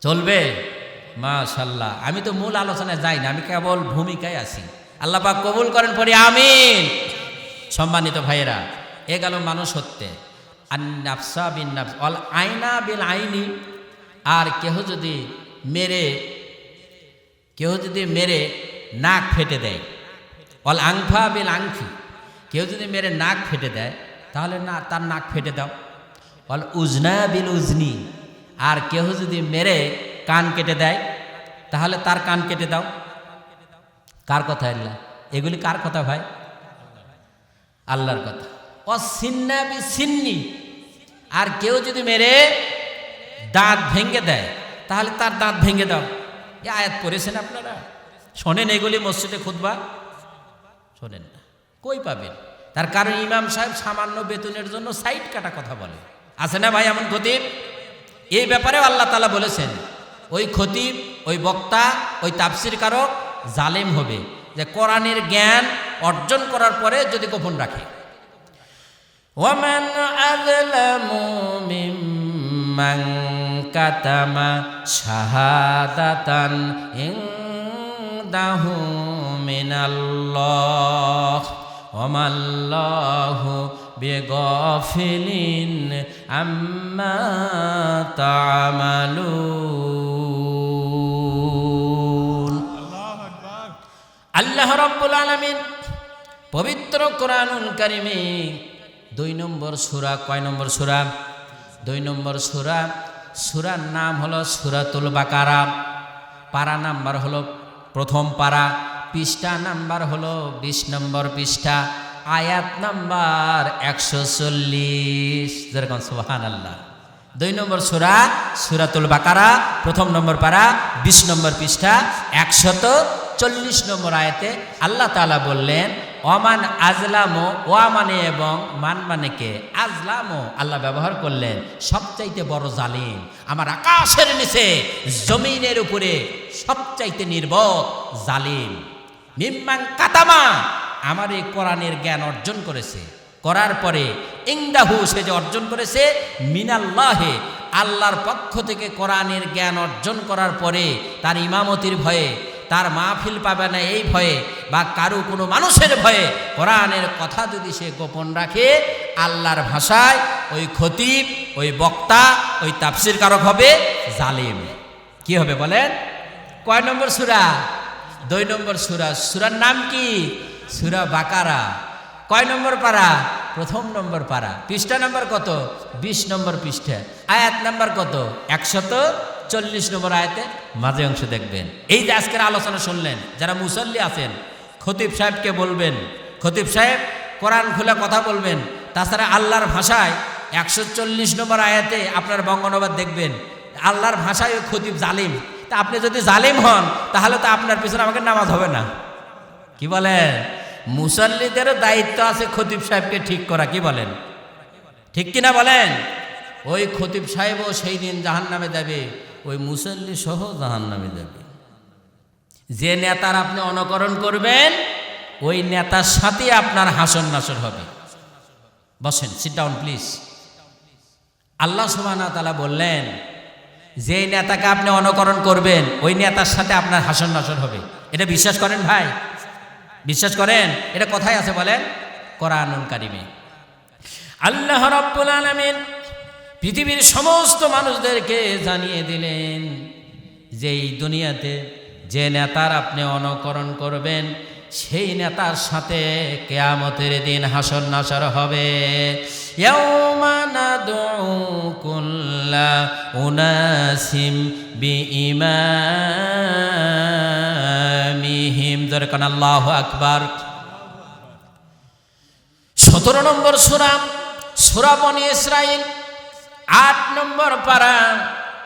চলবে? মাশাআল্লাহ। আমি তো মূল আলোচনায় যাই না, আমি কেবল ভূমিকায় আছি। আল্লাহ পাক কবুল করেন, পড়ি আমিন। সম্মানিত ভাইয়েরা, এ গেল মানুষ হত্যে। আর নাফসা বিন নাফস অল আইনা বিল আইনি। আর কেহ যদি মেরে নাক ফেটে দেয়, অল আংফা বিল আংফি, কেউ যদি মেরে নাক ফেটে দেয় তাহলে না তার নাক ফেটে দাও। অল উজনা বিল উজনি, আর কেহ যদি মেরে কান কেটে দেয় তাহলে তার কান কেটে দাও। কার কথা আল্লাহ? এগুলি কার কথা ভাই? আল্লাহর কথা। অসিন্না বি সিন্নি, আর কেউ যদি মেরে দাঁত ভেঙে দেয় তাহলে তার দাঁত ভেঙে দাও। এ আয়াত পড়েছেন আপনারা? শোনেন এগুলি মসজিদে খুতবা? শোনেন না, কই পাবেন? তার কারণ ইমাম সাহেব সামান্য বেতনের জন্য সাইড কাটা কথা বলে। আছে না ভাই এমন খতিব? এই ব্যাপারেও আল্লাহ তাআলা বলেছেন ওই খতিব, ওই বক্তা, ওই তাফসির কারক জালেম হবে, যে কোরআনের জ্ঞান অর্জন করার পরে যদি গোপন রাখে। ওয়ামান আযলামু মিম্মান কাতামা শাহাদাতান ইনদাহু মিনাল্লাহ ওয়ামাল্লাহু বিগাফিলিন আম্মা তা'মালুন। আল্লাহ রাব্বুল আলামিন পবিত্র কোরআনুল কারীমে 2 নম্বর সূরা, কয় নম্বর সূরা? 2 নম্বর সূরা। সূরার নাম হলো সূরাতুল বাকারা। পারা নাম্বার হলো প্রথম পারা, পৃষ্ঠা নাম্বার হলো 20 নম্বর পৃষ্ঠা, আয়াত নাম্বার 140। যেরকম সুবহানাল্লাহ। 2 নম্বর সূরা সূরাতুল বাকারা, প্রথম নম্বর পারা, 20 নম্বর পৃষ্ঠা, 140 নম্বর আয়াতে আল্লাহ তাআলা বললেন ওমান আজলামো, ওয়া মানে এবং মান মানে কে, আজলামো আল্লাহ ব্যবহার করলেন সবচাইতে বড় জালিম, আমার আকাশের নিচে জমিনের উপরে সবচাইতে নির্বোধ জালিম। মিম্মান কাতামা, আমার এই কোরআনের জ্ঞান অর্জন করেছে, করার পরে ইনদাহু, সে যে অর্জন করেছে, মিনাল্লাহে আল্লাহর পক্ষ থেকে কোরআনের জ্ঞান অর্জন করার পরে তার ইমামতির ভয়ে, তার মাহফিল পাবে না এই ভয়ে, বা কারো কোনো মানুষের ভয়ে কোরআনের কথা যদি সে গোপন রাখে, আল্লাহর ভাষায় ওই খতিব, ওই বক্তা, ওই তাফসির কারক হবে জালিম। কি হবে বলেন? কয় নম্বর সূরা? 2 নম্বর সূরা। সূরার নাম কি? সূরা বাকারা। কয় নম্বর পারা? প্রথম নম্বর পারা। পৃষ্ঠা নাম্বার কত? 20 নম্বর পৃষ্ঠা। আয়াত নাম্বার কত? 140 নম্বর আয়াতে মাঝে অংশ দেখবেন। এই যে আজকের আলোচনা শুনলেন, যারা মুসল্লি আছেন খতিব সাহেবকে বলবেন, খতিব সাহেব কোরআন খুলে কথা বলবেন। তাছাড়া আল্লাহর ভাষায় 140 নম্বর আয়াতে আপনার বঙ্গানুবাদ দেখবেন, আল্লাহর ভাষায় ওই খতিব জালিম। তা আপনি যদি জালিম হন তাহলে তো আপনার পিছনে আমাকে নামাজ হবে না। কি বলেন? মুসল্লিদেরও দায়িত্ব আছে খতিব সাহেবকে ঠিক করা। কি বলেন? ঠিক কিনা বলেন? ওই খতিব সাহেবও সেই দিন জাহান্নামে যাবে, ওই মুসল্লি সহ জাহান্নামে যাবে। যে নেতার আপনি অনুকরণ করবেন ওই নেতার সাথে আপনার হাসর নাসর হবে। বসেন, সিট ডাউন প্লিজ। আল্লাহ সুবহানাহু ওয়া তাআলা বললেন যে নেতাকে আপনি অনুকরণ করবেন ওই নেতার সাথে আপনার হাসর নাসর হবে। এটা বিশ্বাস করেন ভাই? বিশ্বাস করেন? এটা কোথায় আছে বলেন? কোরআনুল কারীমে। আল্লাহ রাব্বুল আলামিন পৃথিবীর সমস্ত মানুষদেরকে জানিয়ে দিলেন যে এই দুনিয়াতে যে নেতার আপনি অনুকরণ করবেন সেই নেতার সাথে কিয়ামতের দিন হাসর নাসর হবে। ইয়াউমা নাদউ কুল্লা উনাসিম বিইমামিহিম। যেরকম আল্লাহু আকবার। 17 নম্বর সূরা, সূরা বনী ইসরাঈল, 8 নম্বর পারা,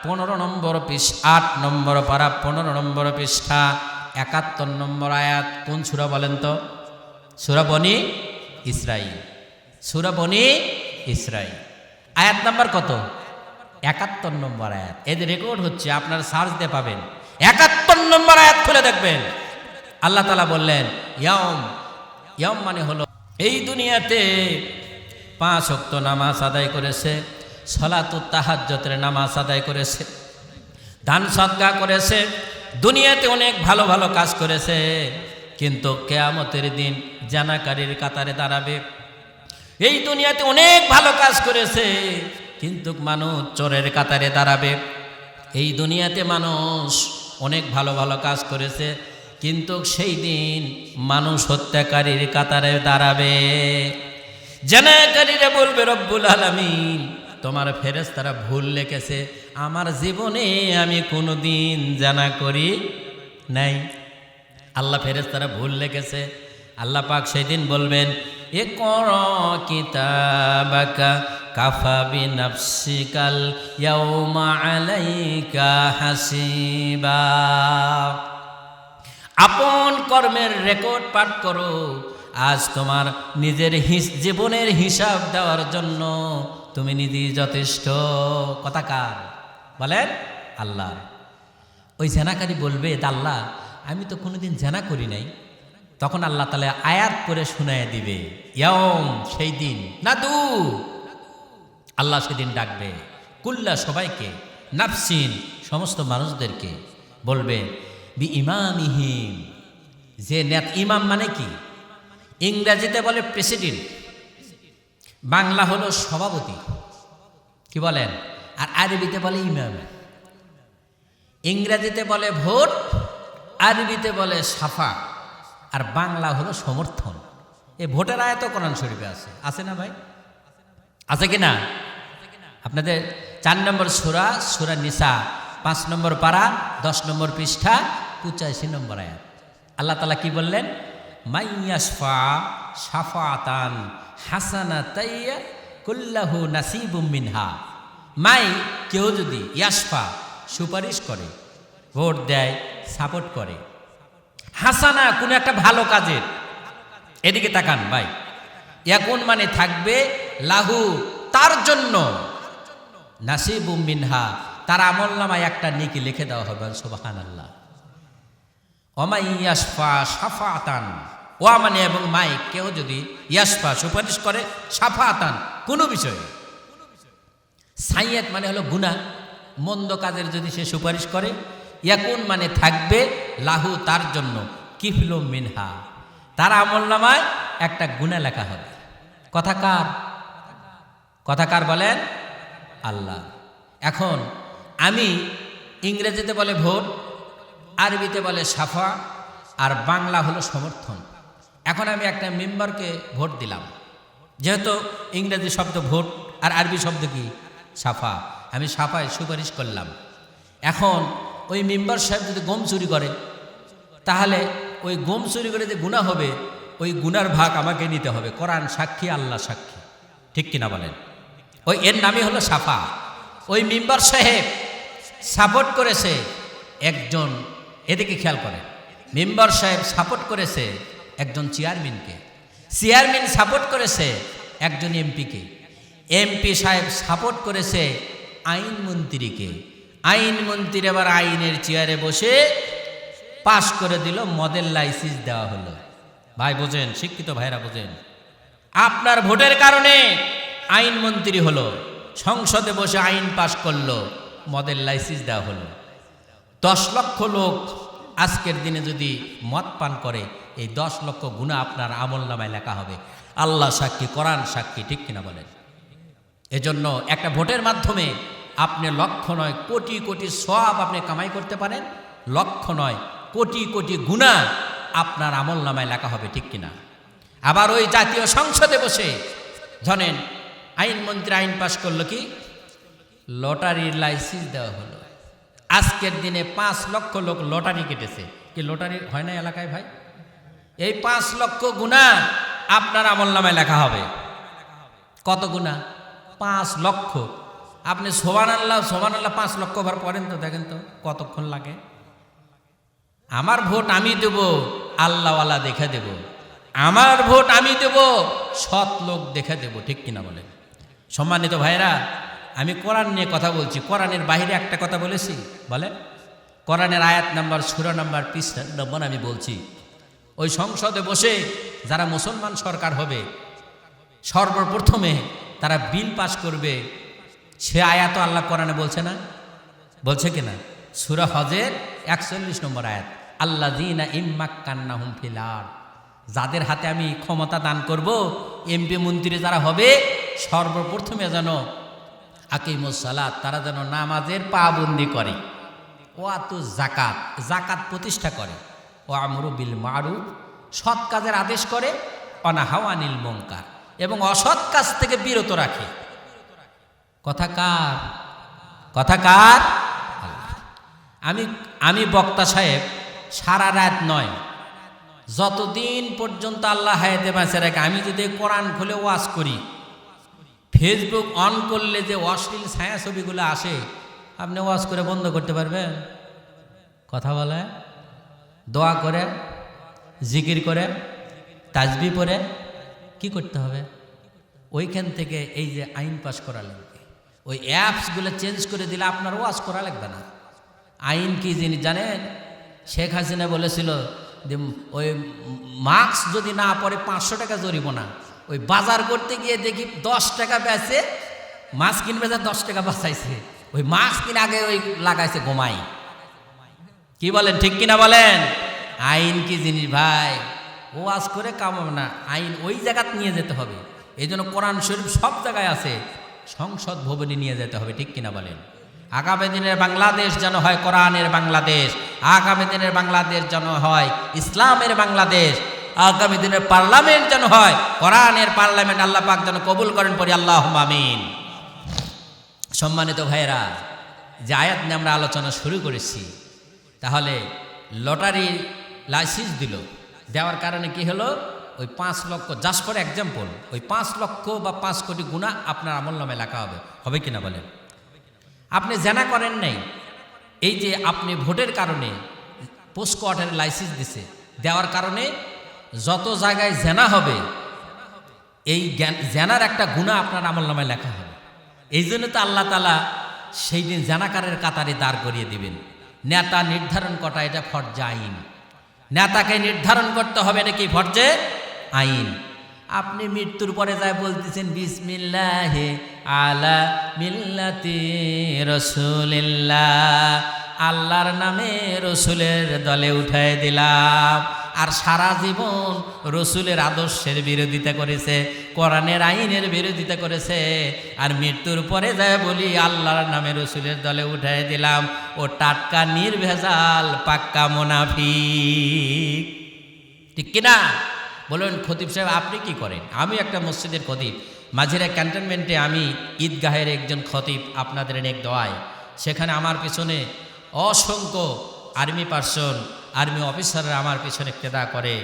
15 নম্বর পৃষ্ঠা, 8 নম্বর পারা, 15 নম্বর পৃষ্ঠা, 71 নম্বর আয়াত। কোন সূরা বলেন তো? সূরা বনী ইসরাঈল। সূরা বনী ইসরাঈল, আয়াত নাম্বার কত? 71 নম্বর আয়াত। এই যে রেকর্ড হচ্ছে, আপনারা সার্চ দিয়ে পাবেন। 71 নম্বর আয়াত খুলে দেখবেন। আল্লাহ তাআলা বললেন ইয়াউম, ইয়াউম মানে হলো এই দুনিয়াতে 5 ওয়াক্ত নামাজ আদায় করেছে, সালাতুত তাহাজ্জুদের নামাজ আদায় করেছে, দান সদকা করেছে, দুনিয়াতে অনেক ভালো ভালো কাজ করেছে, কিন্তু কিয়ামতের দিন জানাকারীর কাতারে দাঁড়াবে। এই দুনিয়াতে অনেক ভালো কাজ করেছে কিন্তু মানুষ চোরের কাতারে দাঁড়াবে। এই দুনিয়াতে মানুষ অনেক ভালো ভালো কাজ করেছে কিন্তু সেই দিন মানুষ হত্যাকারীর কাতারে দাঁড়াবে। জানাকারীরা বলবে রব্বুল আলামিন তোমার ফেরেশতারা ভুল লিখেছে, আমার জীবনে আমি কোনোদিন জানা করি নাই। আল্লাহ ফেরেশতারা ভুল লিখেছে। আল্লাহ পাক সেদিন বলবেন ইকরা কিতাবাকা কাফা বিনাফসিকাল ইয়াউমা আলাইকা হাসিবা। আপন কর্মের রেকর্ড পাঠ করো, আজ তোমার নিজের জীবনের হিসাব দেওয়ার জন্য তুমি নিজেই যথেষ্ট। কথা কার? বলেন আল্লাহর। ওই জেনাকারী বলবে, আল্লাহ আমি তো কোনোদিন জেনা করি নাই। তখন আল্লাহ তাআলা আয়াত করে শুনাইয়া দিবে, ইয়াউম, সেই দিন, নাদু, আল্লাহ সেদিন ডাকবে কুল্লা, সবাইকে, নাফসিন, সমস্ত মানুষদেরকে, বলবে বি ইমামিহিম, যে নেতা। ইমাম মানে কি? ইংরেজিতে বলে প্রেসিডেন্ট, বাংলা হলো সভাপতি, কি বলেন? আর আরবিতে বলে ইমাম। ইংরেজিতে বলে ভোট, আরবিতে বলে সাফা, আর বাংলা হলো সমর্থন। এই ভোটের আয়াত কোরআন শরীফে আছে, আছে না ভাই? আছে কি না? আপনাদের 4 নম্বর সূরা, সূরা নিসা, 5 নম্বর পারা, 10 নম্বর পৃষ্ঠা, 85 নম্বর আয়াত। আল্লাহ তাআলা কি বললেন? মাইয়াশফা শাফাতান হাসানাতাইয়া কুল্লাহু নাসিবুম মিনহা। মাই, কেউ যদি, ইয়াশফা, সুপারিশ করে, ভোট দেয়, সাপোর্ট করে, হাসানা, কোনো একটা ভালো কাজের, এদিকে তাকান ভাই, ইয়াকুন মানে থাকবে, লাহু, তার জন্য, নাসিবুম মিনহা, তার আমলনামায় একটা নেকি লিখে দেওয়া হবে। সুবহানাল্লাহ। ওমাই ইয়াশফা শাফাতান, ওয়া মানে এবং মাই, কেউ যদি, ইয়াশফা, সুপারিশ করে, শাফাতান, কোনো বিষয়ে, সাইয়াত মানে হলো গুনাহ, মন্দ কাজের যদি সে সুপারিশ করে, ইয়াকুন মানে থাকবে, লাহু, তার জন্য, কিফলুম মিনহা, তার আমলনামায় একটা গুনাহ লেখা হবে। কথাকার, কথাকার বলেন আল্লাহ। এখন আমি, ইংরেজিতে বলে ভোট, আরবিতে বলে সাফা, আর বাংলা হলো সমর্থন। এখন আমি একটা মেম্বারকে ভোট দিলাম, যেহেতু ইংরেজি শব্দ ভোট আর আরবি শব্দ কি সাফা, আমি সাফায় সুপারিশ করলাম। এখন ওই মেম্বার সাহেব যদি গম চুরি করে, তাহলে ওই গম চুরি করে যে গুনাহ হবে, ওই গুনার ভাগ আমাকে নিতে হবে। কোরআন সাক্ষী, আল্লাহ সাক্ষী, ঠিক কিনা বলেন? ওই এর নামই হলো সাফা। ওই মেম্বার সাহেব সাপোর্ট করেছে একজন, এদিকে খেয়াল করেন, মেম্বার সাহেব সাপোর্ট করেছে একজন চেয়ারম্যানকে, চেয়ারম্যান সাপোর্ট করেছে একজন এমপিকে, এমপি সাহেব সাপোর্ট করেছে আইনমন্ত্রীকে, আইনমন্ত্রী এবার আইনের চেয়ারে বসে পাশ করে দিল, মডেল লাইসেন্স দেওয়া হলো। ভাই বোঝেন, শিক্ষিত ভাইরা বোঝেন, আপনার ভোটের কারণে আইনমন্ত্রী হলো, সংসদে বসে আইন পাশ করলো, মডেল লাইসেন্স দেওয়া হলো। 10 লক্ষ লোক আজকের দিনে যদি মদ পান করে, এই 10 লক্ষ গুনাহ আপনার আমলনামায় লেখা হবে। আল্লাহ সাক্ষী, কোরআন সাক্ষী, ঠিক কিনা বলেন? এজন্য একটা ভোটের মাধ্যমে আপনি লক্ষ নয় কোটি কোটি সওয়াব আপনি কামাই করতে পারেন, লক্ষ নয় কোটি কোটি গুনাহ আপনার আমলনামায় লেখা হবে, ঠিক কিনা? আবার ওই জাতীয় সংসদে বসে জানেন, আইনমন্ত্রী আইন পাশ করলো, কি লটারির লাইসেন্স দেওয়া হলো। আজকের দিনে 5 লক্ষ লোক লটারি কেটেছে, কি লটারি হয় না এলাকায় ভাই? এই 5 লক্ষ গুনাহ আপনার আমলনামায় লেখা হবে। কত গুনাহ? 5 লক্ষ। আপনি সুবহানাল্লাহ সুবহানাল্লাহ 5 লক্ষ বার পড়েন তো, দেখেন তো কতক্ষণ লাগে। আমার ভোট আমি দেব, আল্লাহওয়ালা দেখে দেব। আমার ভোট আমি দেব, সৎ লোক দেখে দেব, ঠিক কিনা বলেন? সম্মানিত ভাইরা, আমি কোরআন নিয়ে কথা বলছি, কোরআনের বাইরে একটা কথা বলেছি, বলে কোরআনের আয়াত নাম্বার, সূরা নাম্বার, পৃষ্ঠা নম্বর আমি বলছি। ওই সংসদে বসে যারা মুসলমান সরকার হবে, সর্বপ্রথমে তারা বিল পাস করবে, সে আয়াত আল্লাহ কোরআনে বলছে না? বলছে কিনা? সূরা হজের 41 নম্বর আয়াত, আল্লাযীনা ইম্মাক্কান্নাহুম ফিল আরদ, যাদের হাতে আমি ক্ষমতা দান করব, এমপি মন্ত্রী যারা হবে, সর্বপ্রথমে যেন আকিমুস সালাত, তারা যেন নামাজের পাবন্দি করে, ওয়াতু যাকাত, যাকাত প্রতিষ্ঠা করে, ও আমরু বিল মারুফ, সৎ কাজের আদেশ করে, অনাহাউ আনিল মুনকার, এবং অসৎ কাজ থেকে বিরত রাখে। কথা কার? কথা কার? আমি বক্তা সাহেব সারা রাত নয়, যতদিন পর্যন্ত আল্লাহ হায়াতে বাঁচে রাখে, আমি যদি কোরআন খুলে ওয়াজ করি, ফেসবুক অন করলে যে অশ্লীল ছায়াছবিগুলো আসে, আপনি ওয়াজ করে বন্ধ করতে পারবেন? কথা বলে, দোয়া করে, জিকির করে, তাজবি পড়ে, কি করতে হবে? ওইখান থেকে এই যে আইন পাশ করা লাগবে, ওই অ্যাপসগুলো চেঞ্জ করে দিলে আপনার ওয়াজ করা লাগবে না। আইন কি জিনিস জানেন? শেখ হাসিনা বলেছিল যে ওই মাস্ক যদি না পরে 500 টাকা জরিমানা। ওই বাজার করতে গিয়ে দেখি 10 টাকা বেচে, মাস্ক কিনবে যা 10 টাকা বাঁচাইছে। ওই মাস্ক কিনে আগে ওই লাগাইছে ঘুমাই। কি বলেন, ঠিক কিনা বলেন? আইন কি জিনিস ভাই? ওয়াজ করে কাম হবে না, আইন ওই জায়গাতে নিয়ে যেতে হবে। এই জন্য কোরআন শরীফ সব জায়গায় আছে, সংসদ ভবনে নিয়ে যেতে হবে, ঠিক কিনা বলেন? আগামী দিনের বাংলাদেশ যেন হয় কোরআনের বাংলাদেশ, আগামী দিনের বাংলাদেশ যেন হয় ইসলামের বাংলাদেশ, আগামী দিনের পার্লামেন্ট যেন হয় কোরআনের পার্লামেন্ট। আল্লাহ পাক যেন কবুল করেন, পড়ি আল্লাহুম্মা আমিন। সম্মানিত ভাইয়েরা, যে আয়াত নিয়ে আমরা আলোচনা শুরু করেছি, তাহলে লটারি লাইসেন্স দিল, দেওয়ার কারণে কি হলো? ওই 5 লক্ষ, জাস্ট ফর এক্সাম্পল, ওই 5 লক্ষ বা 5 কোটি গুনাহ আপনার আমলনামায় লেখা হবে। হবে কিনা বলেন? আপনি জেনা করেন নাই, এই যে আপনি ভোটের কারণে পোস্ট কোয়ার্টারের লাইসেন্স দিছে, দেওয়ার কারণে যত জায়গায় জেনা হবে এই জেনার একটা গুনাহ আপনার আমলনামায় লেখা হবে। এই জন্য তো আল্লাহ তাআলা সেই দিন জেনাকারের কাতারে দাঁড় করিয়ে দিবেন। নেতা নির্ধারণ করা এটা ফরজে আইন। নেতাকে নির্ধারণ করতে হবে, এটা কি ফরজে আইন। আপনি মৃত্যুর পরে যায় বলতেছেন বিসমিল্লাহি আলা মিল্লাতি রাসূলিল্লাহ, আল্লাহর নামে রসুলের দলে উঠায় দিলাম। আর সারা জীবন রসুলের আদর্শের বিরোধিতা করেছে, কোরআনের আইনের বিরোধিতা করেছে, আর মৃত্যুর পরে যায় বলি আল্লাহর নামে রসুলের দলে উঠায় দিলাম। ও টাটকা নির্ভেজাল পাক্কা মুনাফিক, ঠিক কিনা বলুন? খতিব সাহেব আপনি কি করেন? আমি একটা মসজিদের খতিব, মাঝিরা ক্যান্টনমেন্টে আমি ঈদগাহের একজন খতিব, আপনাদের অনেক দোয়ায়। সেখানে আমার পিছনে অসংখ্য আর্মি পার্সন, আর্মি অফিসাররা আমার পিছনে কেদা করে।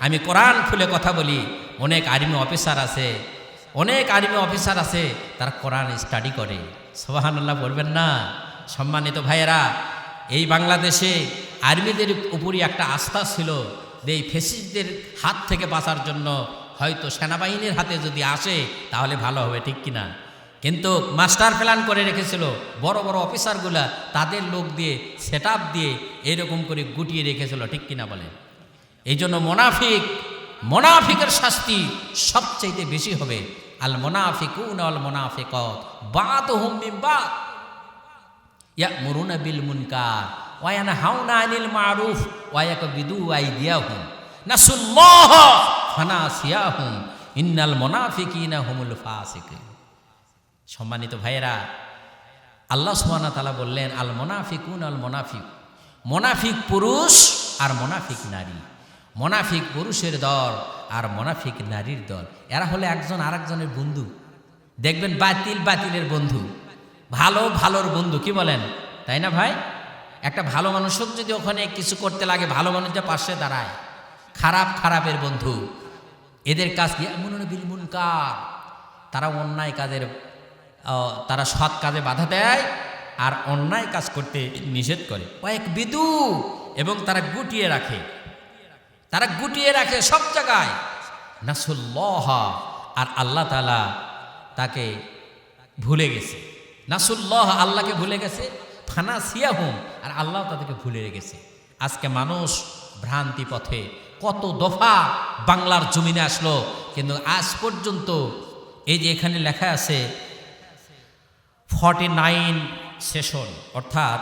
আমি কোরআন খুলে কথা বলি, অনেক আর্মি অফিসার আছে, অনেক আর্মি অফিসার আছে, তারা কোরআন স্টাডি করে। সুবহানাল্লাহ বলবেন না? সম্মানিত ভাইয়েরা, এই বাংলাদেশে আর্মিদের উপরই একটা আস্থা ছিল যে এই ফ্যাসিস্টদের হাত থেকে বাঁচার জন্য হয়তো সেনাবাহিনীর হাতে যদি আসে তাহলে ভালো হবে, ঠিক কিনা? কিন্তু মাস্টার প্ল্যান করে রেখেছিল, বড় বড় অফিসারগুলা তাদের লোক দিয়ে সেট আপ দিয়ে এরকম করে গুটিয়ে রেখেছিল, ঠিক কিনা বলেন? এই জন্য মোনাফিকের শাস্তি সবচাইতে বেশি হবে। আল মোনাফিকুন আল মোনাফিকাত বাদুহুম মিন বাদ ইয়ামুরুনা বিল মুনকার ওয়া ইয়ানহাউনা আনিল মারুফ ওয়া ইয়াকবিদু আইদিয়াহুম নাসুল্লাহ ফানাসিয়াহুম ইন্নাল মুনাফিকিনা হুমুল ফাসিকুন। সম্মানিত ভাইয়েরা, আল্লাহ সুবহানাহু ওয়া তাআলা বললেন আল মুনাফিকুন আল মুনাফিক, মুনাফিক পুরুষ আর মুনাফিক নারী। মুনাফিক পুরুষের দল আর মুনাফিক নারীর দল, এরা হলে একজন আরেকজনের বন্ধু। দেখবেন বাতিলের বন্ধু, ভালোর বন্ধু, কি বলেন? তাই না ভাই? একটা ভালো মানুষ যদি ওখানে কিছু করতে লাগে, ভালো মানুষটা পাশে দাঁড়ায়। খারাপের বন্ধু, এদের কাজ কি? ইয়ামুরুনা বিল মুনকার, তারা অন্যায় কাজের, তারা সৎ কাজে বাধা দেয় আর অন্যায় কাজ করতে নিষেধ করে। ওয়াকবিদু, এবং তারা গুটিয়ে রাখে সব জায়গায়। নাসুল্লাহ, আর আল্লাহ তাআলা তাকে ভুলে গেছে। নাসুল্লাহ, আল্লাহকে ভুলে গেছে। ফানাসিয়াহুম, আর আল্লাহ তাদেরকে ভুলে রেখেছে। আজকে মানুষ ভ্রান্তি পথে কত দফা বাংলার জমিনে আসলো, কিন্তু আজ পর্যন্ত এই যে এখানে লেখা আছে 49 সেশন, অর্থাৎ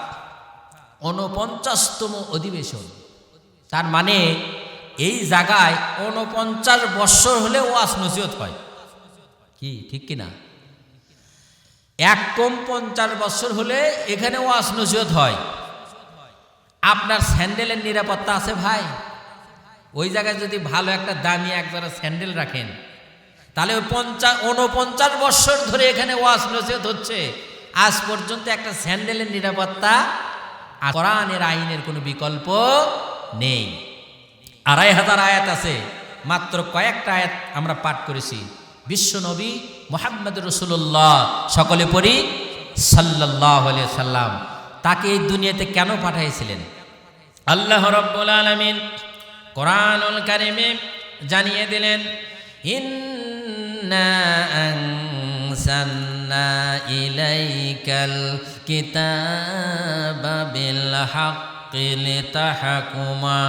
49তম অধিবেশন। তার মানে এই জায়গায় 49 বৎসর হলে ওয়াজ নসিহত হয়, কি ঠিক কিনা? এক কম 50 বছর হলে এখানে ওয়াজ নসিহত হয়। আপনার স্যান্ডেলের নিরাপত্তা আছে ভাই? ওই জায়গায় যদি ভালো একটা দামি একজোড়া স্যান্ডেল রাখেন, তাহলে ওই 49 বছর ধরে এখানে ওয়াজ নসিহত হচ্ছে, আজ পর্যন্ত একটা স্যান্ডেলের নিরাপত্তা, কোরআনের আইনের কোনো বিকল্প নেই। 2500 আয়াত আছে, মাত্র কয়েকটা আয়াত আমরা পাঠ করেছি। বিশ্ব নবী মুহাম্মদ রাসূলুল্লাহ, সকলে পড়ি সাল্লাল্লাহু আলাইহি সাল্লাম, তাকে এই দুনিয়াতে কেন পাঠিয়েছিলেন? আল্লাহ রাব্বুল আলামিন কোরআনুল কারীমে জানিয়ে দিলেন, ইন্না আনজালনা ইলাইকাল কিতাবা বিল হাক্কি লিতাহকুমা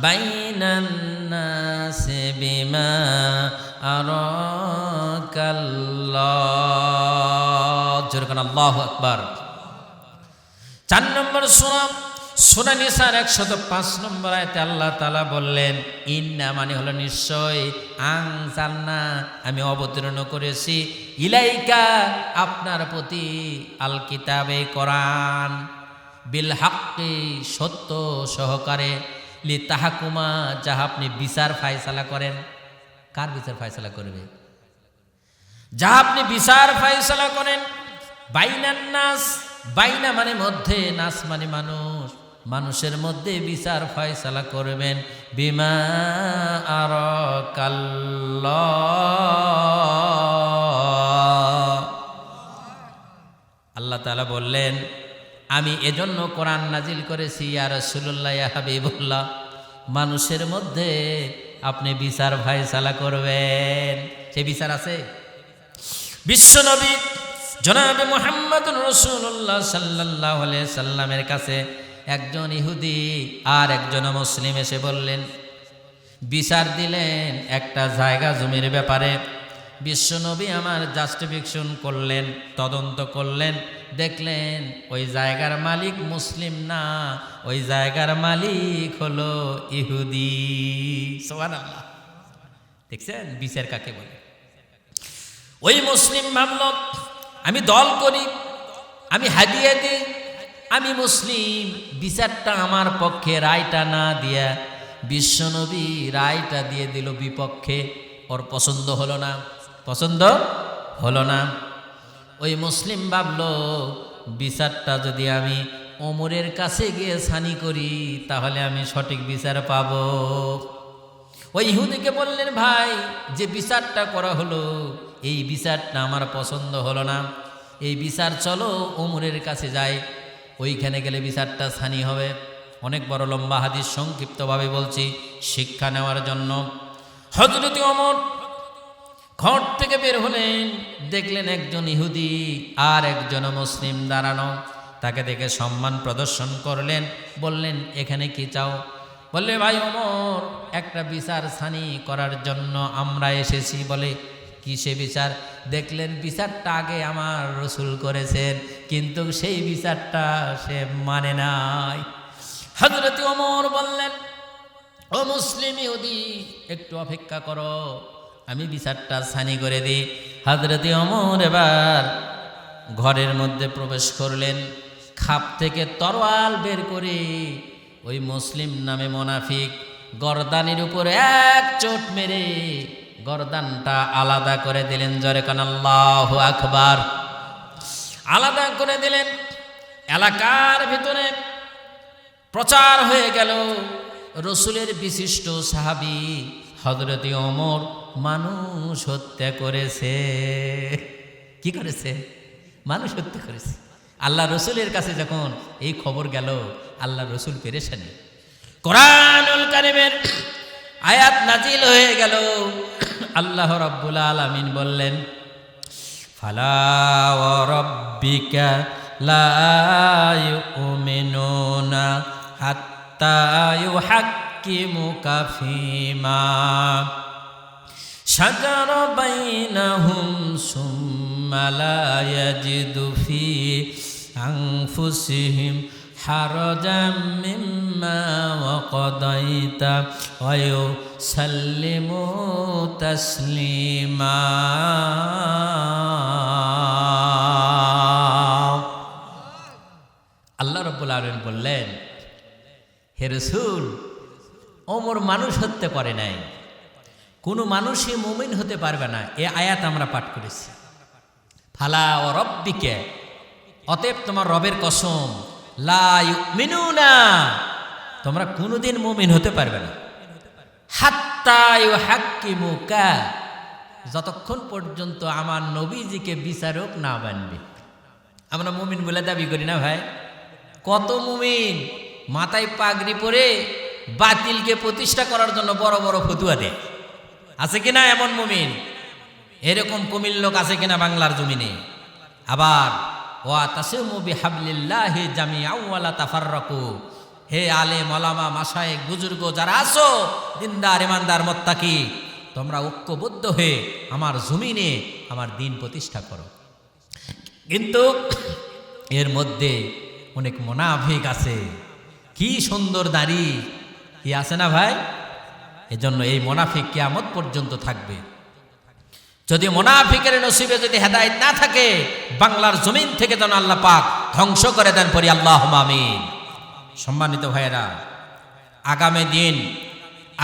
বাইনান নাসি বিমা আরাকাল্লাহ। যেরকম আল্লাহু আকবার। 4 নম্বর সূরা নিসার 105 নম্বর আয়াতে আল্লাহ তাআলা বললেন, ইন্না মানে হলো নিশ্চয়, আনজালনা আমি অবতীর্ণ করেছি, ইলাইকা আপনার প্রতি, আল কিতাবে কোরআন, বিল হাক্কি সত্য সহকারে, লিতাহকুমা যাহা আপনি বিচার ফায়সালা করেন। কার বিচার ফায়সালা করবে? যাহা আপনি বিচার ফায়সালা করেন, বাইনান নাস, বাইনা মানে মধ্যে, নাস মানে মানুষ, মানুষের মধ্যে বিচার ফয়সালা করবেন, বিমা আরাকাল্লাহ। আল্লাহ তাআলা বললেন, আমি এজন্য কোরআন নাজিল করেছি ইয়া রাসূলুল্লাহ, ইয়া হাবিবুল্লাহ, মানুষের মধ্যে আপনি বিচার ফয়সালা করবেন। সে বিচার আছে? বিশ্বনবী জনাবে মুহাম্মদুর রাসূলুল্লাহ সাল্লাল্লাহু আলাইহি সাল্লামের কাছে একজন ইহুদি আর একজন মুসলিম এসে বললেন, বিচার দিলেন একটা জায়গা জমির ব্যাপারে। বিশ্বনবী আমার জাস্টিফিকেশন করলেন, তদন্ত করলেন, দেখলেন ওই জায়গার মালিক মুসলিম না, ওই জায়গার মালিক হলো ইহুদি। সুবহানাল্লাহ। দেখছেন বিচার কাকে বলে? ওই মুসলিম ভাবল আমি দল করি, আমি হাদিয়া দিই, আমি মুসলিম, বিচারটা আমার পক্ষে, রায়টা না দিয়া বিশ্বনবী রায়টা দিয়ে দিল বিপক্ষে। ওর পছন্দ হলো না, পছন্দ হলো না। ওই মুসলিম ভাবল বিচারটা যদি আমি ওমরের কাছে গিয়ে সানি করি তাহলে আমি সঠিক বিচার পাব। ওই ইহুদিকে বললেন, ভাই যে বিচারটা করা হলো এই বিচারটা আমার পছন্দ হলো না, এই বিচার চলো ওমরের কাছে যাই, ওইখানে গেলে বিচারটা সানি হবে। অনেক বড় লম্বা হাদিস, সংক্ষিপ্তভাবে বলছি শিক্ষা নেওয়ার জন্য। হযরত ওমর ঘর থেকে বের হলেন, দেখলেন একজন ইহুদি আর একজন মুসলিম দাঁড়ানো। তাকে দেখে সম্মান প্রদর্শন করলেন, বললেন এখানে কি চাও? বললে ভাই ওমর, একটা বিচার সানি করার জন্য আমরা এসেছি। বলে কিসে বিচার? দেখলেন বিচারটা আগে আমার রসুল করেছেন, কিন্তু সেই বিচারটা সে মানে নাই। হযরত ওমর বললেন, ও মুসলিম ইহুদি, একটু অপেক্ষা করো, আমি বিচারটা সানি করে দিই। হযরত ওমর এবার ঘরের মধ্যে প্রবেশ করলেন, খাপ থেকে তরোয়াল বের করে ওই মুসলিম নামে মুনাফিক গর্দানের উপরে এক চোট মেরে গর্দানটা আলাদা করে দিলেন। জোরে কান আল্লাহু আকবার। আলাদা করে দিলেন। এলাকার ভিতরে প্রচার হয়ে গেল, রসুলের বিশিষ্ট সাহাবী হযরত ওমর মানুষ হত্যা করেছে। কি করেছে? মানুষ হত্যা করেছে। আল্লাহ রসুলের কাছে যখন এই খবর গেল, আল্লাহ রসুল পেরেশানি। কোরআনুল কারীমের আয়াত নাজিল হয়ে গেল। আল্লাহ রাব্বুল আলামিন বললেন, ফালা ওয়া রাব্বিকা লা ইউমিনুনা হাত্তা ইউহাক্কিমুকা ফীমা শাজারা বাইনাহুম সুম্মা লা ইয়াজিদু ফি আনফুসিহিম হারাজাম মিম্মা ওয়াকাদাইতা ওয়া ইউসাল্লিমু তাসলিমা। আল্লাহ রাব্বুল আলামিন বললেন, হে রাসূল, ওমর মানুষ হত্যা করে নাই, কোনো মানুষই মুমিন হতে পারবে না। এ আয়াত আমরা পাঠ করেছি। ফালা ওয়া রাব্বিকা, অতএব তোমার রবের কসম, লা ইউমিনুনা, তোমরা কোনোদিন মুমিন হতে পারবে না, হাত্তা ইউহাক্কিমুকা, যতক্ষণ পর্যন্ত আমার নবীজিকে বিচারক না বানবে। আমরা মুমিন বলে দাবি করি না ভাই? কত মুমিন মাথায় পাগড়ি পরে বাতিলকে প্রতিষ্ঠা করার জন্য বড় বড় ফতুয়া দেয়, আছে কিনা এমন মুমিন? এরকম কুমিল লোক আছে কিনা বাংলার জমিনে? আবার ওয়া তাসিমু বিহাবলিল্লাহি জামিআন ওয়া লা তাফাররাকু, হে আলেম ওলামা মাশায়েখ বুজুর্গ যারা আছো, দিনদার ইমানদার মুত্তাকি, তোমরা ঐক্যবদ্ধ হয়ে আমার জমিনে আমার দিন প্রতিষ্ঠা করো। কিন্তু এর মধ্যে অনেক মুনাফিক আছে। কি সুন্দর দাড়ি, কি আছে না ভাই? এজন্য এই মুনাফিক কিয়ামত পর্যন্ত থাকবে। যদি মুনাফিকের নসিবে যদি হেদায়েত না থাকে, বাংলার জমিন থেকে যেন আল্লাহ পাক ধ্বংস করে দেন, পড়ি আল্লাহুম্মা আমিন। সম্মানিত ভাইয়েরা,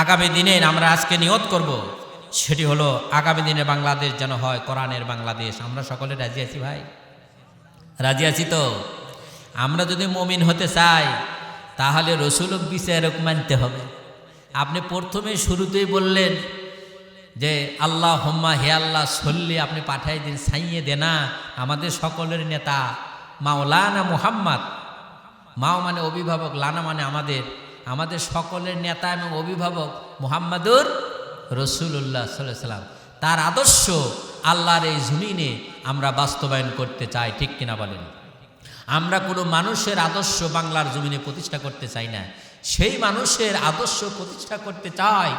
আগামী দিনে আমরা আজকে নিয়ত করব, সেটি হলো আগামী দিনে বাংলাদেশ যেন হয় কোরআনের বাংলাদেশ। আমরা সকলে রাজি আছি ভাই? রাজি আছি তো? আমরা যদি মুমিন হতে চাই তাহলে রসুলক বিচারক মানতে হবে। আপনি প্রথমে শুরুতেই বললেন যে আল্লাহুম্মা, হে আল্লাহ সল্লি, আপনি পাঠাই দিন, ছাইয়ে দেনা আমাদের সকলের নেতা মাওলানা মুহাম্মদ। মাও মানে অভিভাবক, লানা মানে আমাদের সকলের নেতা এবং অভিভাবক মুহাম্মাদুর রাসূলুল্লাহ সাল্লাল্লাহু আলাইহি ওয়াসাল্লাম। তার আদর্শ আল্লাহর এই জমিনে আমরা বাস্তবায়ন করতে চাই, ঠিক কিনা বলেন? আমরা কোনো মানুষের আদর্শ বাংলার জমিনে প্রতিষ্ঠা করতে চাই না। সেই মানুষের আদর্শ প্রতিষ্ঠা করতে চাই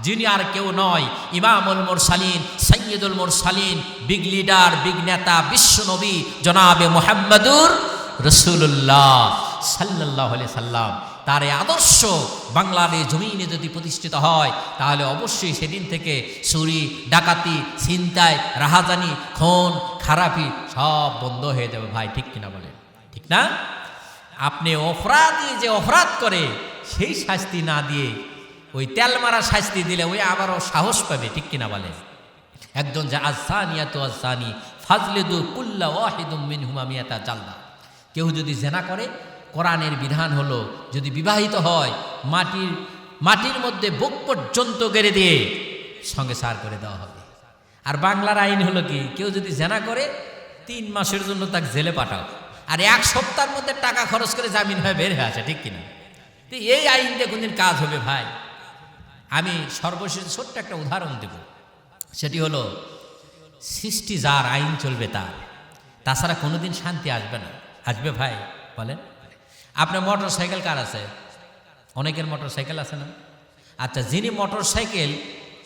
যিনি আর কেউ নয়, ইমামুল মুরসালিন, সাইয়্যিদুল মুরসালিন, বিগ লিডার, বিগ নেতা, বিশ্বনবী জনাবে মুহাম্মাদুর রাসূলুল্লাহ সাল্লাল্লাহু আলাইহি সাল্লাম। তার এই আদর্শ বাংলার এই জমিনে যদি প্রতিষ্ঠিত হয় তাহলে অবশ্যই সেদিন থেকে চুরি, ডাকাতি, ছিনতাই, রাহাজানি, খুন, খারাপি সব বন্ধ হয়ে যাবে ভাই, ঠিক কিনা বলেন? ঠিক না? আপনি অপরাধী যে অপরাধ করে সেই শাস্তি না দিয়ে ওই তেল মারা শাস্তি দিলে ওই আবারও সাহস পাবে, ঠিক কিনা বলেন? একজন যে আযানিয়াতু আযানি ফাজলিদু কুল্লা ওয়াহিদুম মিনহুমা মিয়াতা জালদা। কেউ যদি জেনা করে, কোরআনের বিধান হলো যদি বিবাহিত হয় মাটির মধ্যে বুক পর্যন্ত গেড়ে দিয়ে সঙ্গে সার করে দেওয়া হবে। আর বাংলার আইন হলো কি, কেউ যদি জেনা করে 3 মাসের জন্য তাকে জেলে পাঠাও, আর 1 সপ্তাহের মধ্যে টাকা খরচ করে জামিন হয়ে বের হয়ে আসে, ঠিক কিনা? তো এই আইনটা কোনদিন কাজ হবে ভাই? আমি সর্বশেষ ছোট্ট একটা উদাহরণ দেব, সেটি হলো সৃষ্টি যার আইন চলবে তার, তাছাড়া কোনোদিন শান্তি আসবে না। আসবে ভাই বলেন? আপনার মোটর সাইকেল কার আছে? অনেকের মোটর সাইকেল আছে না? আচ্ছা, যিনি মোটর সাইকেল